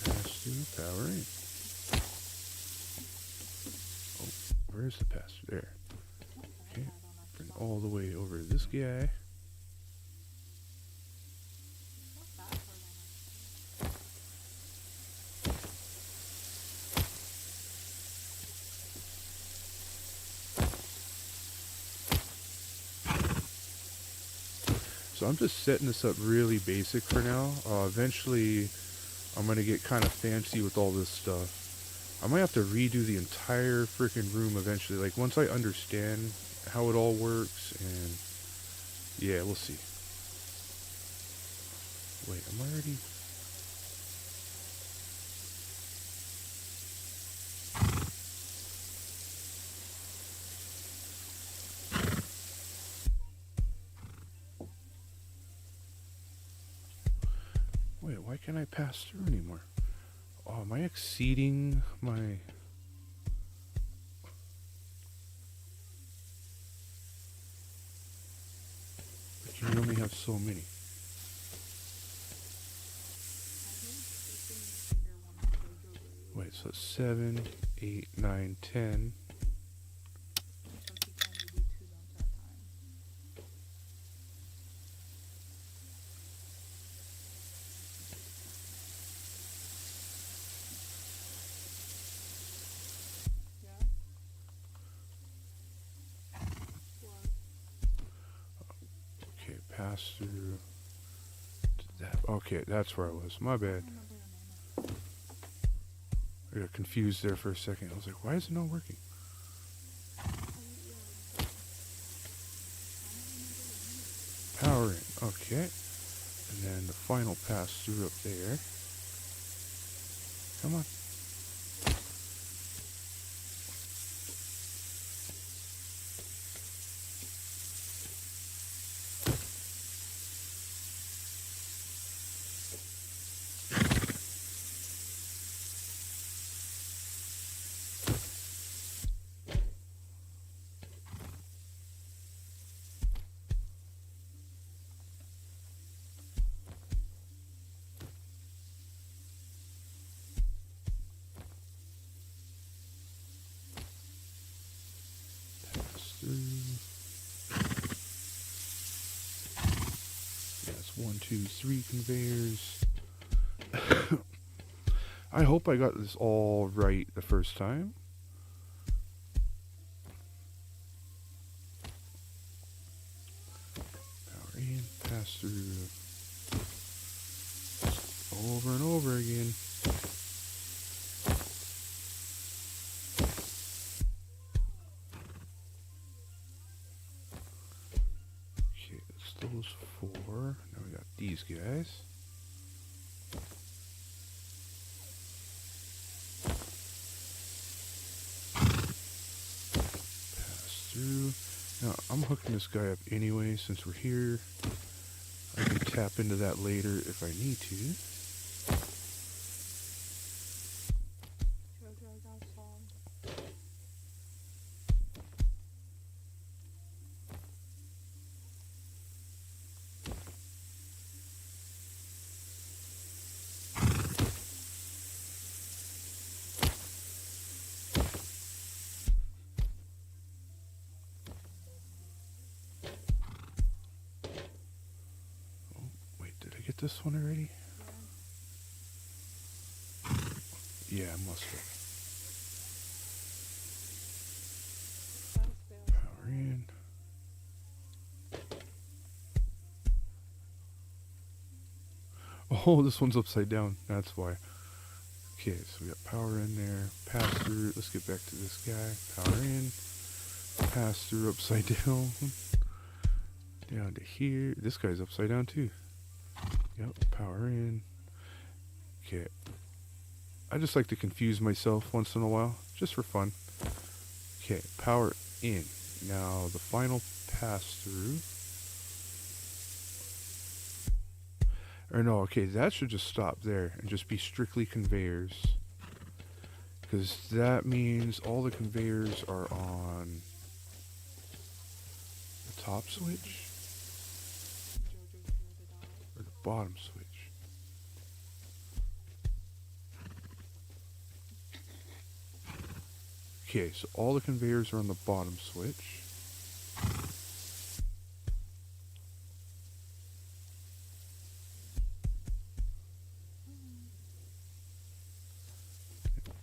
Pass through. Power in. Oh, where's the pass through? There. Okay. Bring all the way over to this guy. So I'm just setting this up really basic for now. Eventually, I'm going to get kind of fancy with all this stuff. I might have to redo the entire freaking room eventually. Like, once I understand how it all works, and yeah, we'll see. Wait, am I already... Wait, why can't I pass through anymore? Oh, am I exceeding my... I can only have so many. Wait, so 7, 8, 9, 10. Okay, pass through to that. Okay, that's where I was. My bad. I got confused there for a second. I was like, why is it not working? Power in. Okay. And then the final pass through up there. Come on. That's 1, 2, 3 conveyors. I hope I got this all right the first time. Power in, pass through. Over and over again. Okay, that's those 4. Now we got these guys. Pass through. Now, I'm hooking this guy up anyway since we're here. I can tap into that later if I need to. Get this one already? Yeah, I must have. Power in. Oh, this one's upside down. That's why. Okay, so we got power in there. Pass through. Let's get back to this guy. Power in. Pass through upside down. Down to here. This guy's upside down too. Yep, power in. Okay. I just like to confuse myself once in a while, just for fun. Okay, power in. Now the final pass through. Or no, okay, that should just stop there and just be strictly conveyors. Because that means all the conveyors are on the top switch or the bottom switch. Okay, so all the conveyors are on the bottom switch.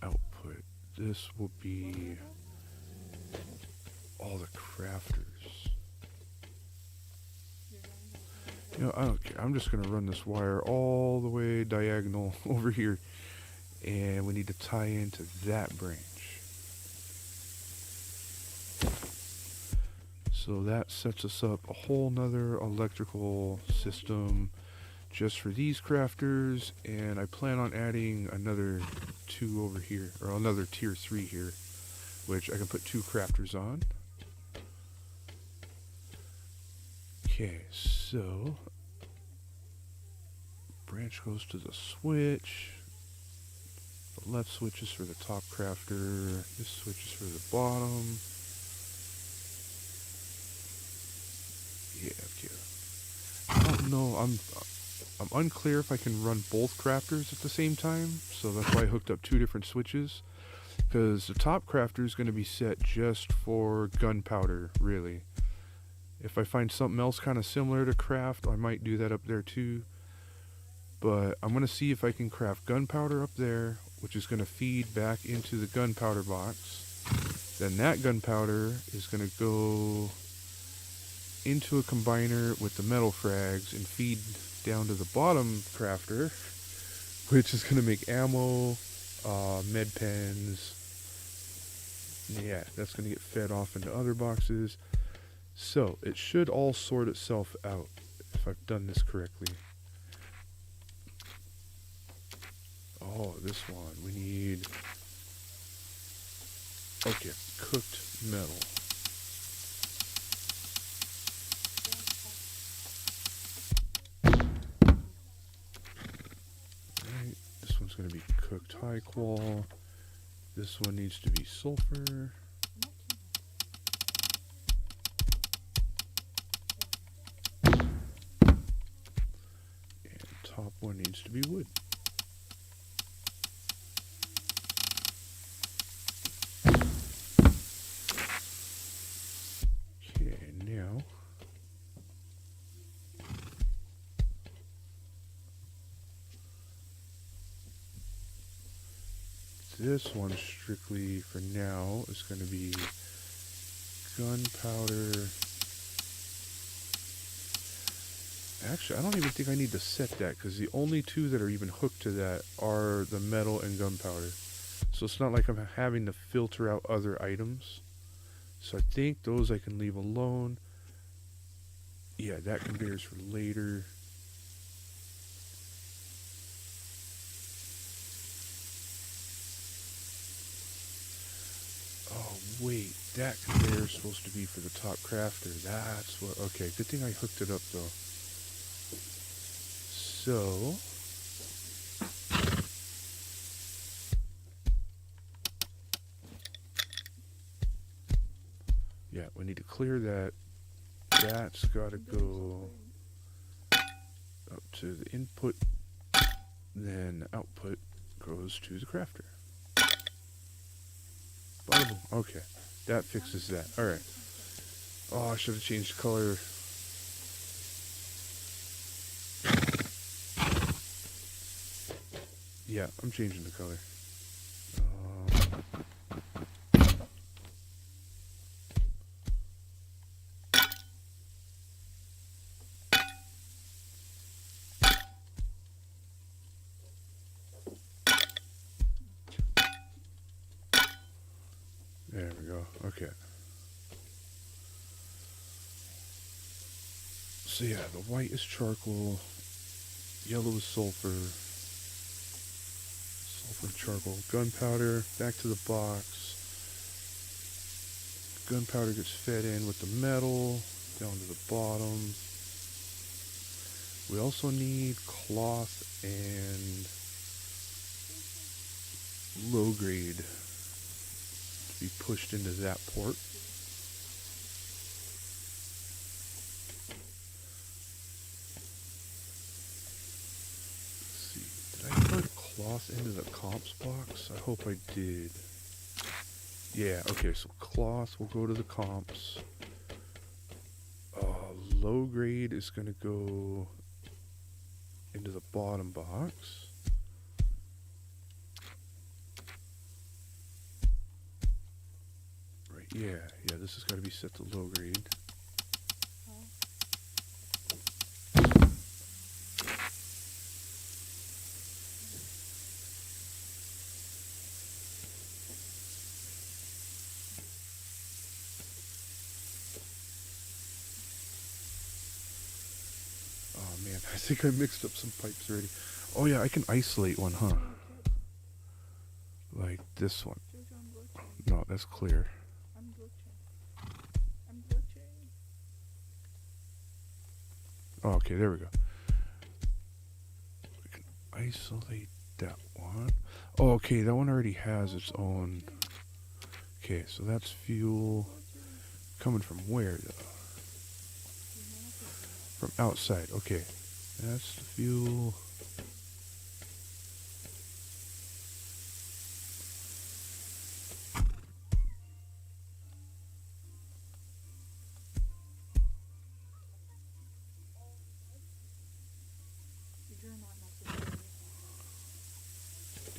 Output. This will be all the crafters. You know, I don't care. I'm just going to run this wire all the way diagonal over here. And we need to tie into that branch. So that sets us up a whole nother electrical system just for these crafters, and I plan on adding another 2 over here, or another tier 3 here, which I can put 2 crafters on. Okay, so branch goes to the switch. The left switch is for the top crafter. This switch is for the bottom. Yeah, okay. I don't know. I'm unclear if I can run both crafters at the same time, so that's why I hooked up 2 different switches. Because the top crafter is going to be set just for gunpowder, really. If I find something else kind of similar to craft, I might do that up there too. But I'm going to see if I can craft gunpowder up there, which is going to feed back into the gunpowder box. Then that gunpowder is going to go into a combiner with the metal frags and feed down to the bottom crafter, which is going to make ammo, med pens. Yeah, that's going to get fed off into other boxes. So it should all sort itself out if I've done this correctly. Oh, this one we need. Okay, cooked metal. Right, this one's going to be cooked high qual. This one needs to be sulfur. And top one needs to be wood. Okay, now this one strictly for now is going to be gunpowder. Actually, I don't even think I need to set that because the only 2 that are even hooked to that are the metal and gunpowder. So it's not like I'm having to filter out other items. So I think those I can leave alone. Yeah, that conveyor's for later. Oh, wait. That conveyor's supposed to be for the top crafter. That's what... Okay, good thing I hooked it up, though. So... yeah, we need to clear that. That's got to go up to the input. Then the output goes to the crafter. Bada boom. Okay, that fixes that. Alright. Oh, I should have changed color. Yeah, I'm changing the color. There we go. Okay. So yeah, the white is charcoal, yellow is sulfur, sulfur, charcoal, gunpowder, back to the box. Gunpowder gets fed in with the metal, down to the bottom. We also need cloth and low grade to be pushed into that port. Let's see, did I put cloth into the comps box? I hope I did. Yeah, okay, so cloth will go to the comps. Low grade is going to go into the bottom box. Right, yeah, this has got to be set to low grade. Oh man, I think I mixed up some pipes already. Oh yeah, I can isolate one, huh? Like this one. No, that's clear. I'm glitching. I'm glitching. Oh, okay, there we go. We can isolate that one. Oh, okay, that one already has its own. Okay, so that's fuel coming from where though? From outside. Okay, that's the fuel.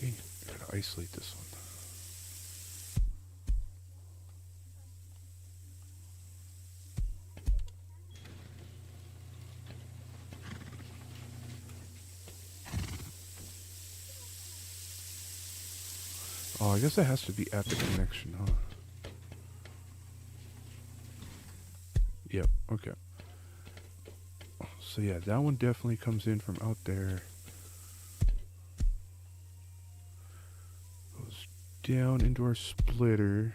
Dang it, I gotta isolate this one. Oh, I guess it has to be at the connection, huh? Yep, okay. So yeah, that one definitely comes in from out there. Goes down into our splitter.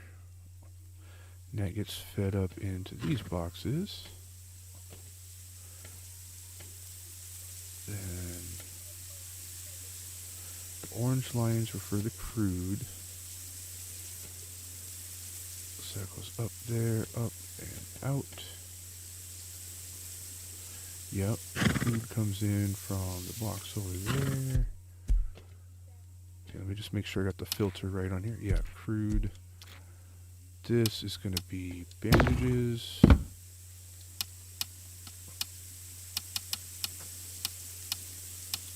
And that gets fed up into these boxes. Then the orange lines are for the crude. So that goes up there, up and out. Yep, crude comes in from the box over there. Okay, let me just make sure I got the filter right on here. Yeah, crude. This is going to be bandages.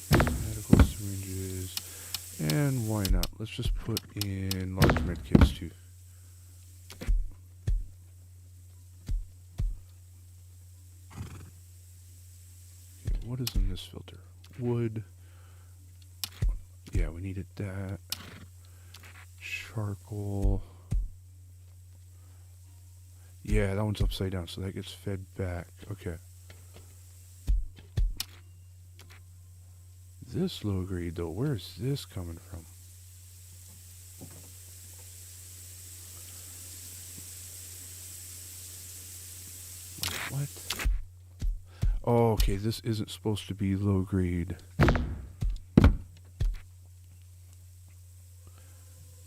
Medical syringes. And why not? Let's just put in large med kits too. Okay, what is in this filter? Wood. Yeah, we needed that. Charcoal. Yeah, that one's upside down, so that gets fed back. Okay. This low grade, though, where's this coming from? What? Oh, okay, this isn't supposed to be low grade.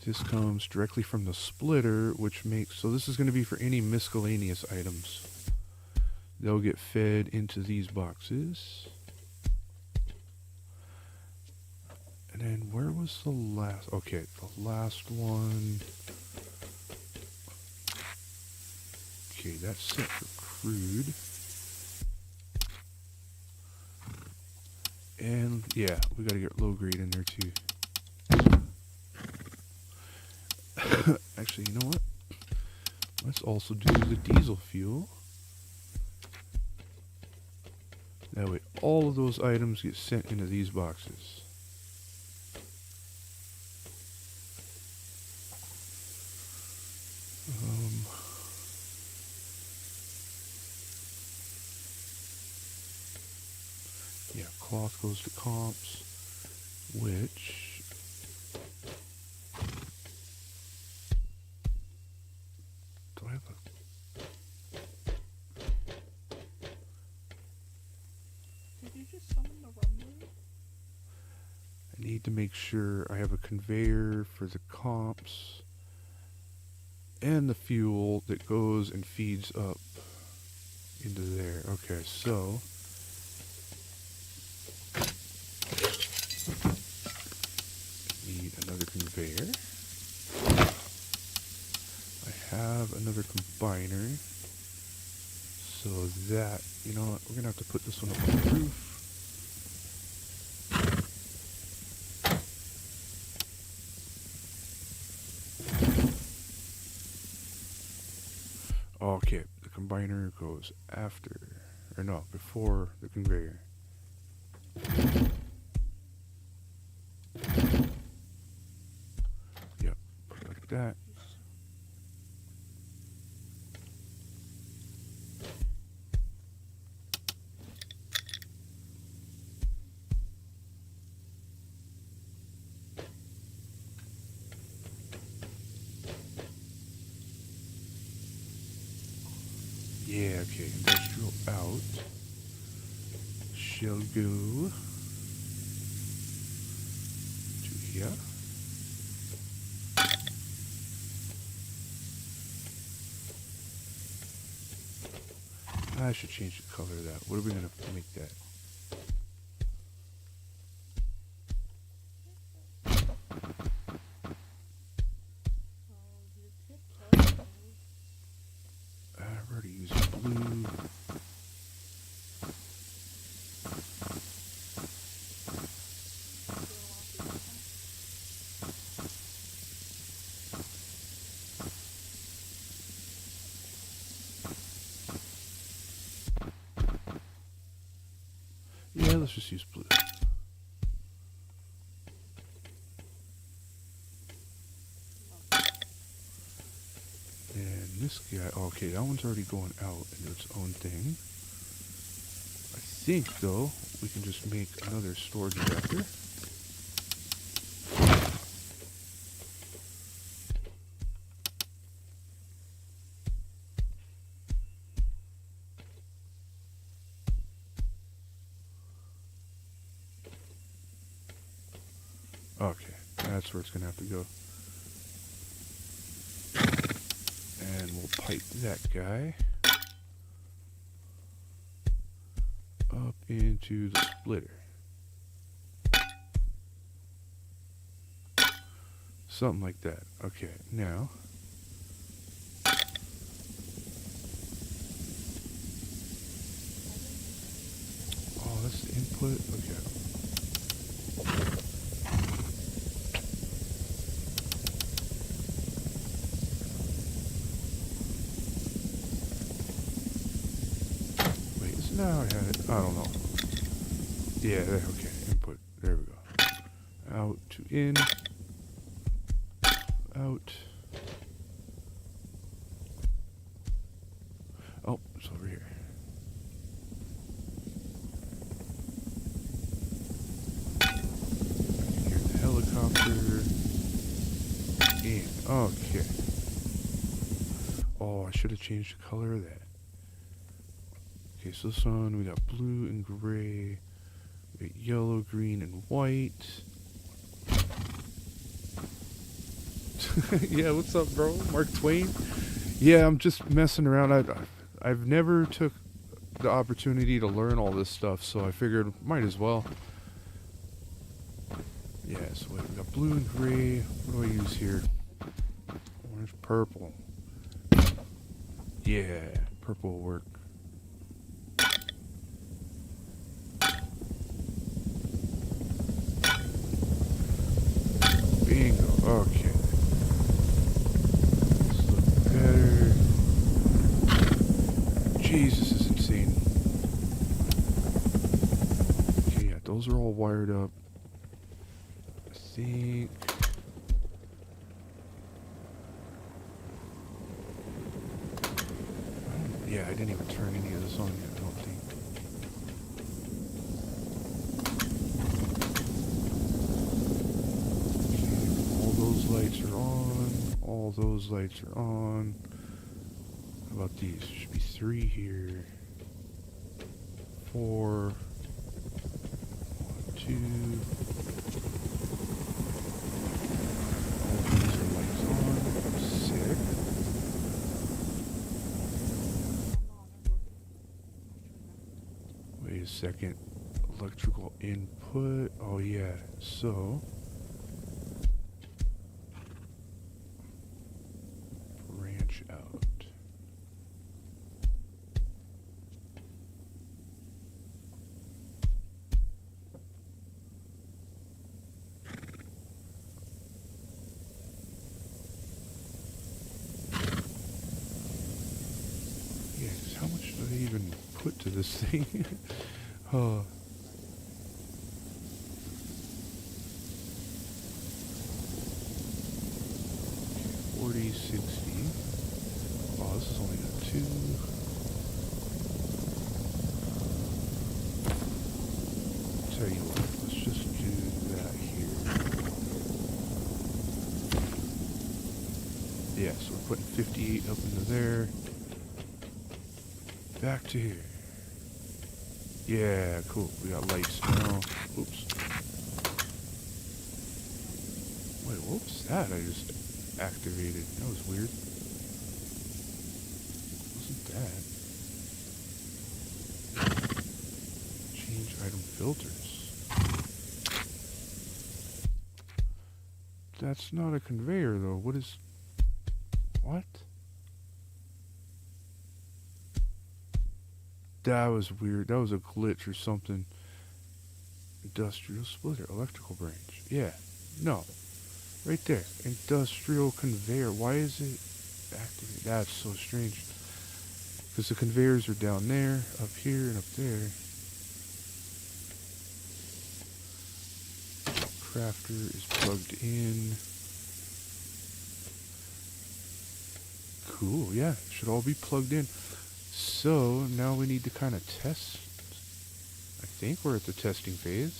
This comes directly from the splitter, which makes, so this is going to be for any miscellaneous items. They'll get fed into these boxes. And then where was the last, okay, the last one. Okay, that's set for crude. And yeah, we gotta get low grade in there too. Actually, you know what? Let's also do the diesel fuel. That way all of those items get sent into these boxes. Yeah, cloth goes to comps, which do I have a Did you just summon the rumbler? I need to make sure I have a conveyor for the comps and the fuel that goes and feeds up into there. Okay, so need another conveyor. I have another combiner. So that, you know what, we're gonna have to put this one up on the roof. Okay, the combiner goes after, or no, before the conveyor. Yep, put it like that. Yeah, okay, industrial out. Shall go to here. I should change the color of that. What are we gonna make that? You could tell me. I've already used blue. Yeah, let's just use blue. And this guy, okay, that one's already going out into its own thing. I think, though, we can just make another storage reactor. Okay, that's where it's going to have to go. And we'll pipe that guy up into the splitter. Something like that. Okay, now oh, that's the input. Okay. Wait, isn't that how I had it? I don't know. Yeah, there, okay. Input. There we go. Out to in. Out. Oh, it's over here. Here's the helicopter. In. Okay. Oh, I should have changed the color of that. Okay, so this one, we got blue and gray. We got yellow, green, and white. Yeah, what's up, bro? Mark Twain? Yeah, I'm just messing around. I've never took the opportunity to learn all this stuff, so I figured might as well. Yeah, so we got blue and gray. What do I use here? Orange, purple. Yeah, purple will work. Bingo. Okay. This looks better. Jesus, this is insane. Okay, yeah, those are all wired up. I think. Yeah, I didn't even turn any of this on yet, I don't think. All those lights are on. How about these? There should be 3 here. 4. 1, 2. All these are lights on. Sick. Wait a second. Electrical input. Oh yeah. So branch out. Yeah, 'cause how much do they even put to this thing? 40, 60. Oh, this is only got 2. Tell you what, let's just do that here. Yeah, so we're putting 58 up into there. Back to here. Yeah, cool. We got lights now. Oops. Wait, what was that I just activated? That was weird. Wasn't that? Change item filters. That's not a conveyor though. What is... What? That was weird. That was a glitch or something. Industrial splitter, electrical branch. Yeah. No. Right there. Industrial conveyor. Why is it activated? That's so strange. Because the conveyors are down there, up here, and up there. Crafter is plugged in. Cool, yeah. Should all be plugged in. So, now we need to kind of test. I think we're at the testing phase.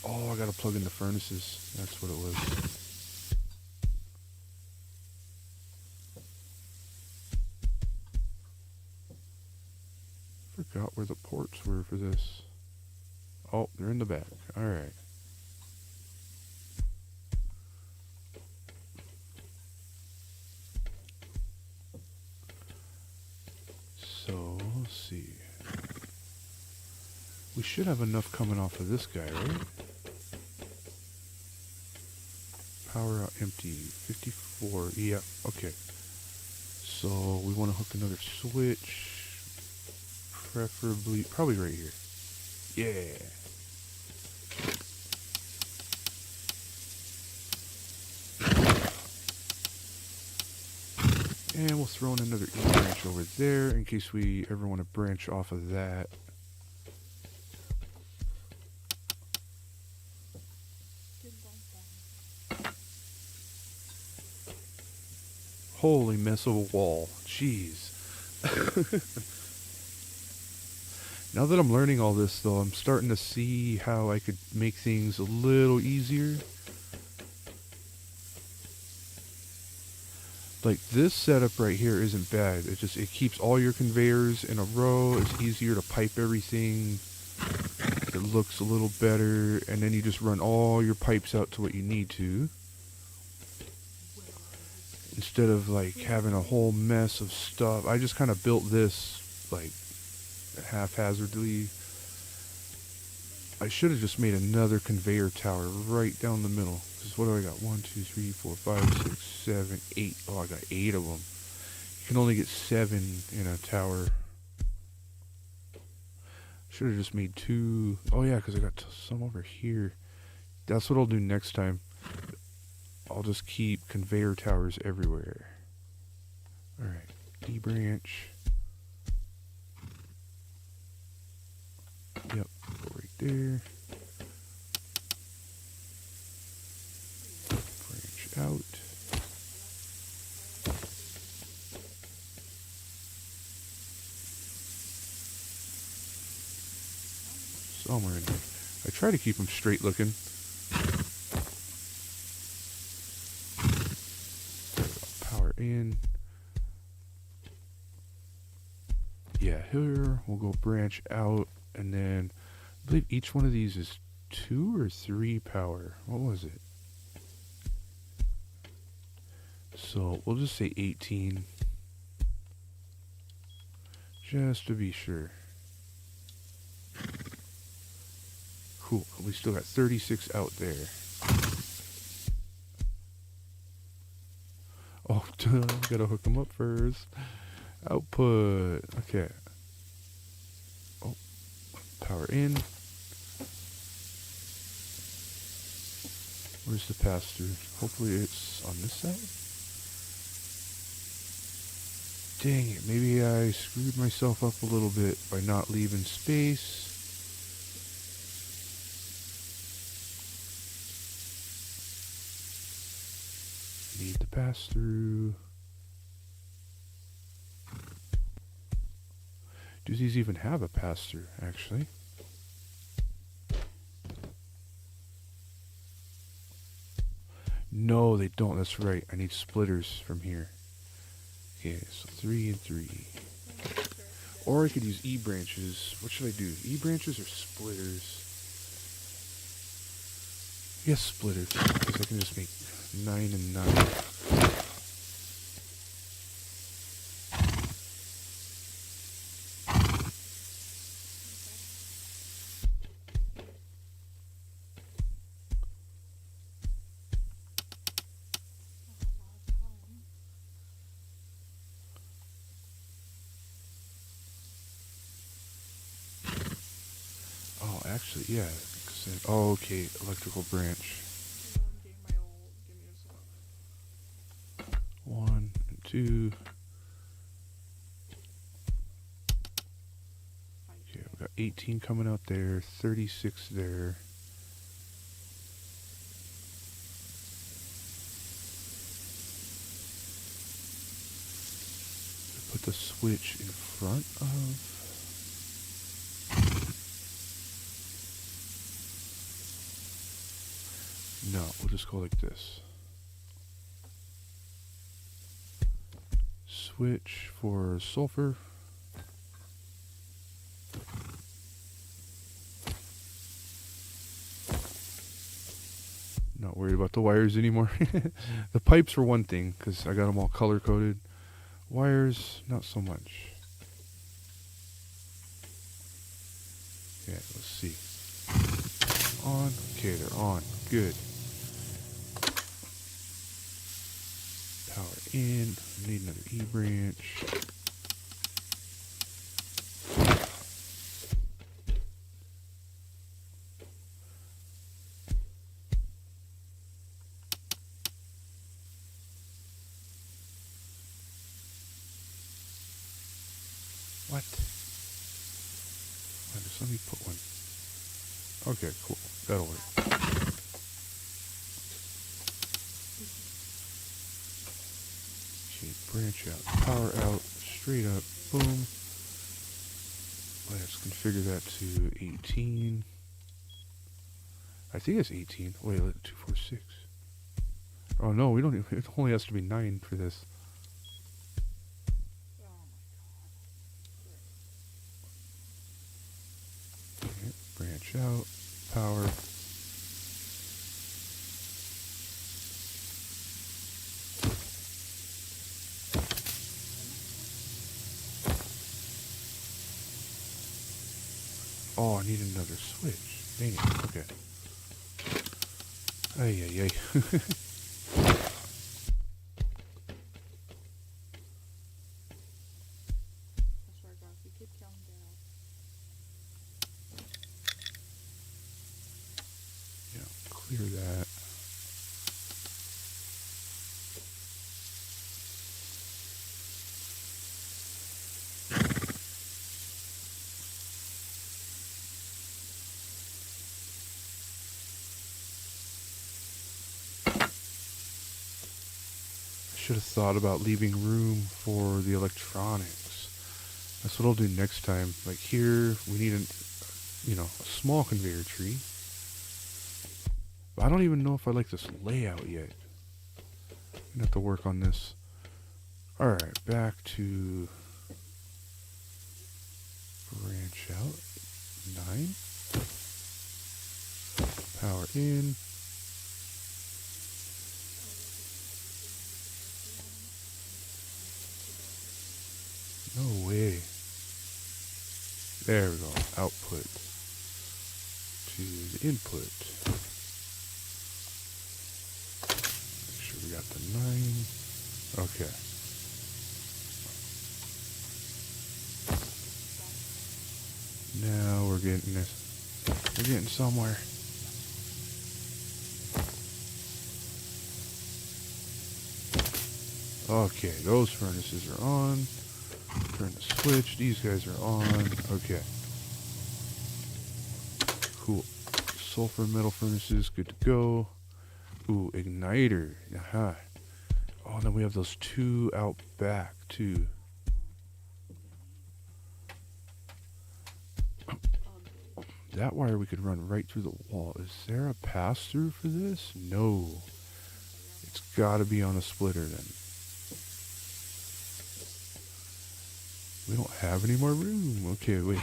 Oh, I gotta plug in the furnaces. That's what it was. Forgot where the ports were for this. Oh, they're in the back. Alright. So, let's see. We should have enough coming off of this guy, right? Power out empty. 54. Yeah, okay. So, we want to hook another switch. Preferably, probably right here. Yeah. And we'll throw in another E branch over there in case we ever want to branch off of that. Holy mess of a wall. Jeez. Now that I'm learning all this, though, I'm starting to see how I could make things a little easier. Like, this setup right here isn't bad. It keeps all your conveyors in a row. It's easier to pipe everything. It looks a little better. And then you just run all your pipes out to what you need to. Instead of, like, having a whole mess of stuff. I just kind of built this, like, haphazardly. I should have just made another conveyor tower right down the middle. Because what do I got? 1, 2, 3, 4, 5, 6, 7, 8. Oh, I got 8 of them. You can only get 7 in a tower. Should have just made 2. Oh yeah, because I got some over here. That's what I'll do next time. I'll just keep conveyor towers everywhere. Alright, D branch. Yep, go right there. Branch out. Somewhere in here. I try to keep them straight looking. Power in. Yeah, here we'll go branch out, and then I believe each one of these is 2 or 3 power. What was it? So we'll just say 18. Just to be sure. Cool. We still got 36 out there. Oh, gotta hook them up first. Output. Okay. Oh, power in. Where's the pass-through? Hopefully it's on this side. Dang it, maybe I screwed myself up a little bit by not leaving space. Need the pass-through. Do these even have a pass-through, actually? No, they don't. That's right. I need splitters from here. Okay, so 3 and 3. Or I could use E branches. What should I do? E branches or splitters? Yes, splitters. Because I can just make 9 and 9. Oh, actually, yeah. Oh, okay. Electrical branch. 1 and 2. Okay, we got 18 coming out there, 36 there. Put the switch in front of. No, we'll just go like this. Switch for sulfur. Not worried about the wires anymore. The pipes were one thing, because I got them all color coded. Wires, not so much. Okay, let's see. On. Okay, they're on. Good. Power in. Need another E branch. What? Just let me put one. Okay, cool. That'll work. Okay, branch out, power out, straight up, boom. Let's configure that to 18. I think it's 18. Wait, 246. Oh no, we don't even, it only has to be 9 for this. Okay, branch out, power. Oh, I need another switch. Dang it. Okay. Ay, ay, ay. Yeah, clear that. Should have thought about leaving room for the electronics. That's what I'll do next time. Like here, we need a small conveyor tree. But I don't even know if I like this layout yet. I'm gonna have to work on this. Alright, back to branch out. 9. Power in. No way. There we go. Output to the input. Make sure we got the 9. Okay. Now we're getting this. We're getting somewhere. Okay, those furnaces are on. Turn the switch. These guys are on. Okay. Cool. Sulfur metal furnaces, good to go. Ooh, igniter. Aha. Oh, and then we have those 2 out back, too. That wire we could run right through the wall. Is there a pass-through for this? No. It's gotta be on a splitter, then. We don't have any more room. Okay, wait.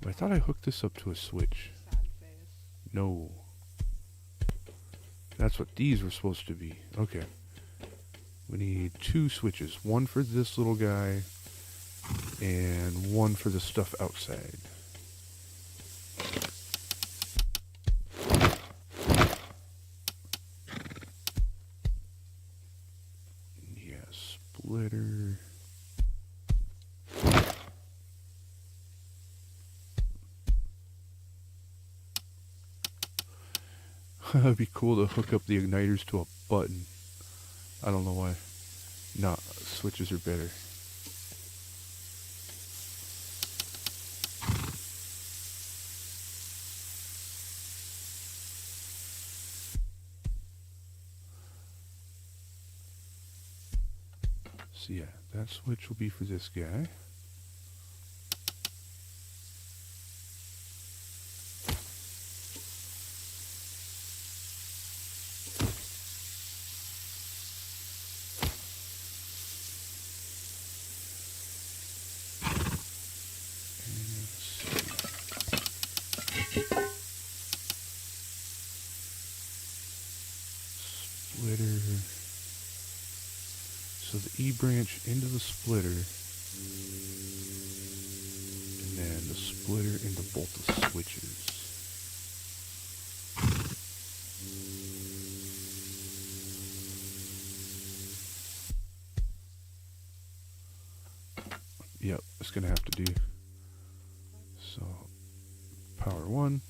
I thought I hooked this up to a switch. No. That's what these were supposed to be. Okay. We need 2 switches. One for this little guy, and one for the stuff outside. Yeah, splitter. It'd be cool to hook up the igniters to a button. I don't know why. Nah, switches are better. So yeah, that switch will be for this guy. Splitter. So the E branch into the splitter, and then the splitter into both the switches. Yep, it's gonna have to do. So power 1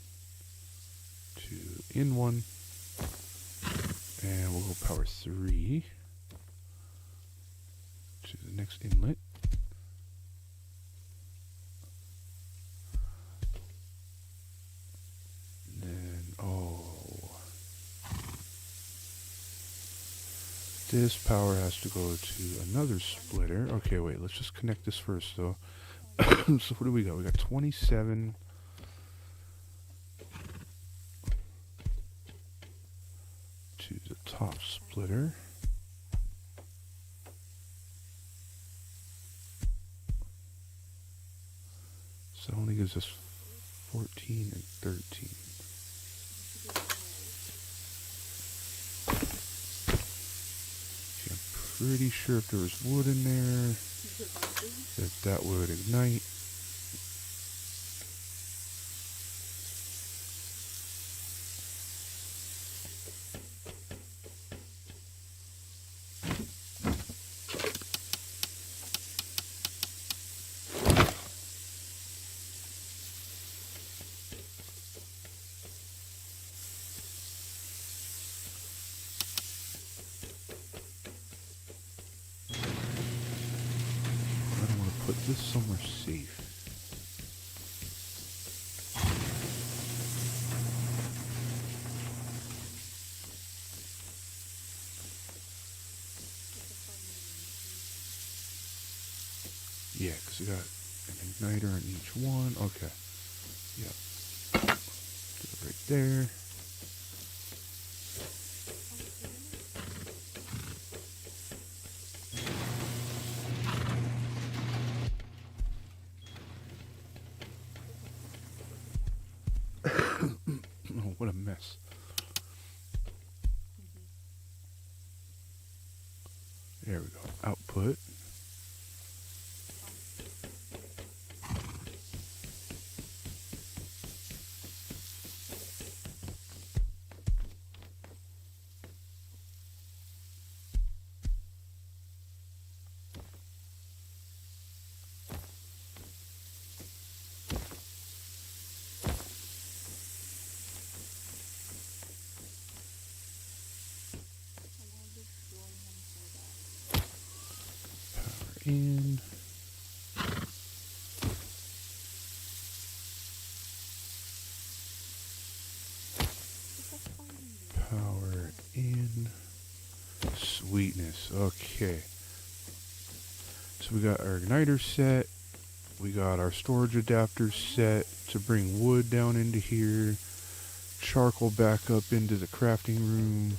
to in 1, and we'll go power 3 to the next inlet. And then, this power has to go to another splitter. Okay, wait, let's just connect this first, though. So what do we got? We got 27. To the top splitter. So that only gives us 14 and 13. See, I'm pretty sure if there was wood in there, that would ignite. Put this somewhere safe. Yeah, because we got an igniter in each one. Okay. Yep. there. Oh, what a mess. There we go. Output. In. Power in. Sweetness. Okay. So we got our igniter set. We got our storage adapter set to bring wood down into here. Charcoal back up into the crafting room.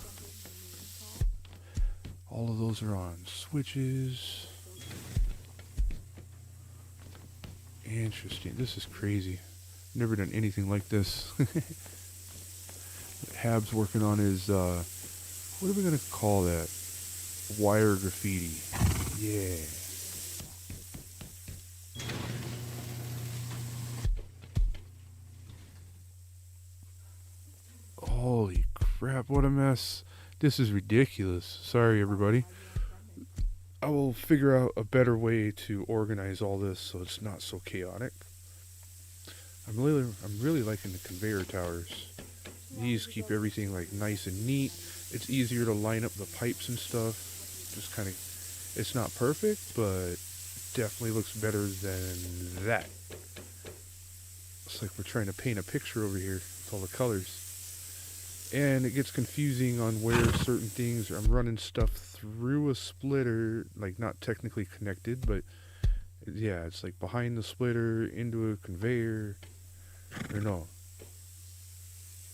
All of those are on switches. Interesting. This is crazy. Never done anything like this. What Hab's working on is, what are we going to call that? Wire graffiti. Yeah. Holy crap, what a mess. This is ridiculous. Sorry, everybody. I will figure out a better way to organize all this so it's not so chaotic. I'm really liking the conveyor towers. These keep everything like nice and neat. It's easier to line up the pipes and stuff. Just kind of, it's not perfect, but definitely looks better than that. It's like we're trying to paint a picture over here with all the colors. And it gets confusing on where certain things are. I'm running stuff through a splitter, like not technically connected, but yeah, it's like behind the splitter into a conveyor. Or no.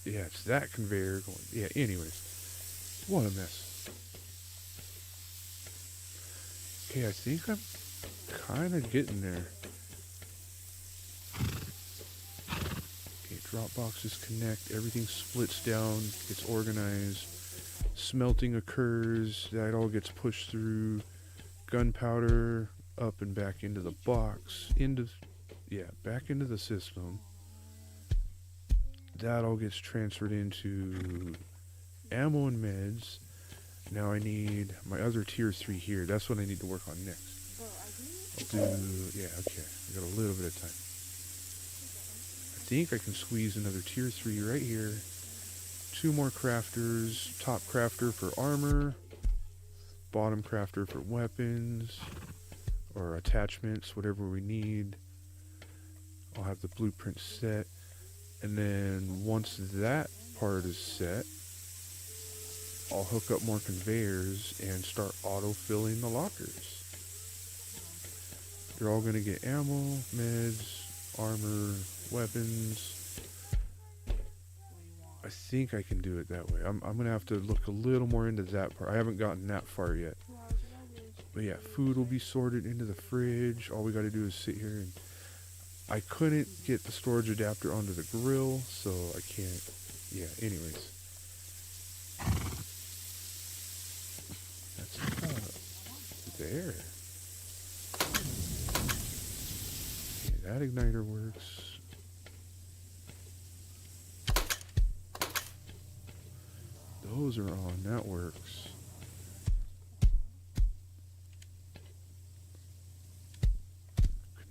Yeah, it's that conveyor going. Yeah, anyways. What a mess. Okay, I think I'm kind of getting there. Drop boxes connect, everything splits down, gets organized, smelting occurs, that all gets pushed through, gunpowder up and back into the box, back into the system. That all gets transferred into ammo and meds. Now I need my other tier 3 here. That's what I need to work on next. I'll do, yeah, okay, I got a little bit of time. I think I can squeeze another tier 3 right here. 2 more crafters. Top crafter for armor. Bottom crafter for weapons. Or attachments, whatever we need. I'll have the blueprint set. And then once that part is set, I'll hook up more conveyors and start auto-filling the lockers. They're all going to get ammo, meds, armor, weapons. I think I can do it that way. I'm going to have to look a little more into that part. I haven't gotten that far yet. But yeah, food will be sorted into the fridge. All we got to do is sit here and... I couldn't get the storage adapter onto the grill, so I can't... Yeah, anyways. That's there. Okay, that igniter works. Those are on. That works.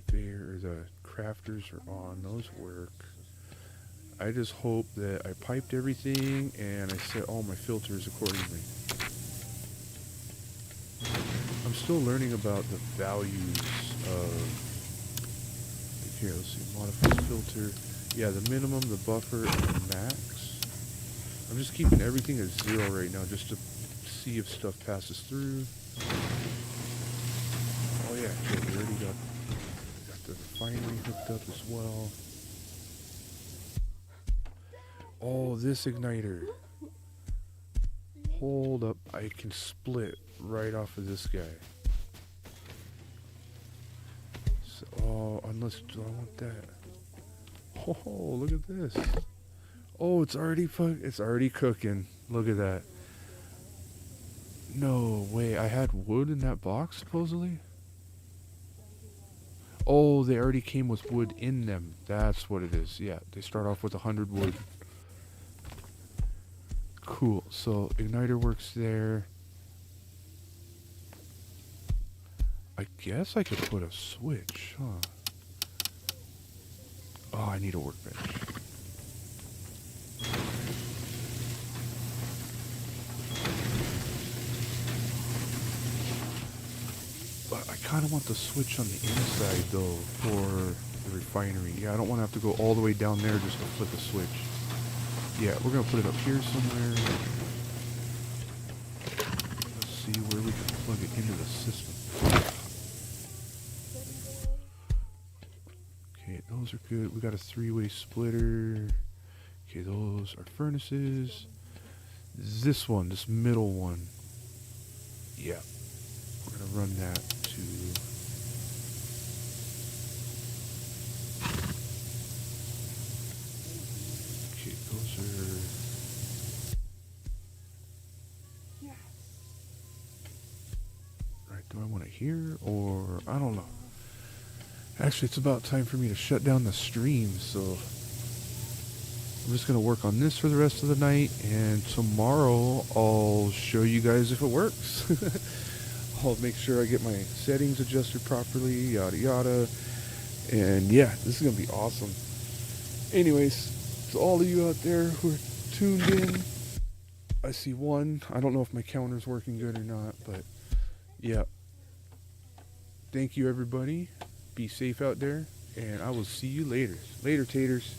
Conveyor, the crafters are on. Those work. I just hope that I piped everything and I set all my filters accordingly. I'm still learning about the values of... Here, let's see. Modify filter. Yeah, the minimum, the buffer, and the max. I'm just keeping everything at 0 right now just to see if stuff passes through. Oh yeah, okay, we already got the refinery hooked up as well. Oh, this igniter. Hold up. I can split right off of this guy. So, oh, unless do I want that? Oh, look at this. Oh, it's already cooking. Look at that. No way. I had wood in that box supposedly. Oh, they already came with wood in them. That's what it is. Yeah, they start off with 100 wood. Cool. So igniter works there. I guess I could put a switch, huh? Oh, I need a workbench. But I kind of want the switch on the inside though for the refinery. Yeah, I don't want to have to go all the way down there just to flip a switch. Yeah, we're going to put it up here somewhere. Let's see where we can plug it into the system. Okay, those are good. We got a 3-way splitter. Okay, those are furnaces. This one, this middle one. Yeah, we're going to run that to... Okay, those are... Yes. Right, do I want it here or... I don't know. Actually, it's about time for me to shut down the stream, so... I'm just going to work on this for the rest of the night, and tomorrow I'll show you guys if it works. I'll make sure I get my settings adjusted properly, yada yada. And yeah, this is going to be awesome. Anyways, to all of you out there who are tuned in, I see one. I don't know if my counter's working good or not, but yeah. Thank you, everybody. Be safe out there, and I will see you later. Later, taters.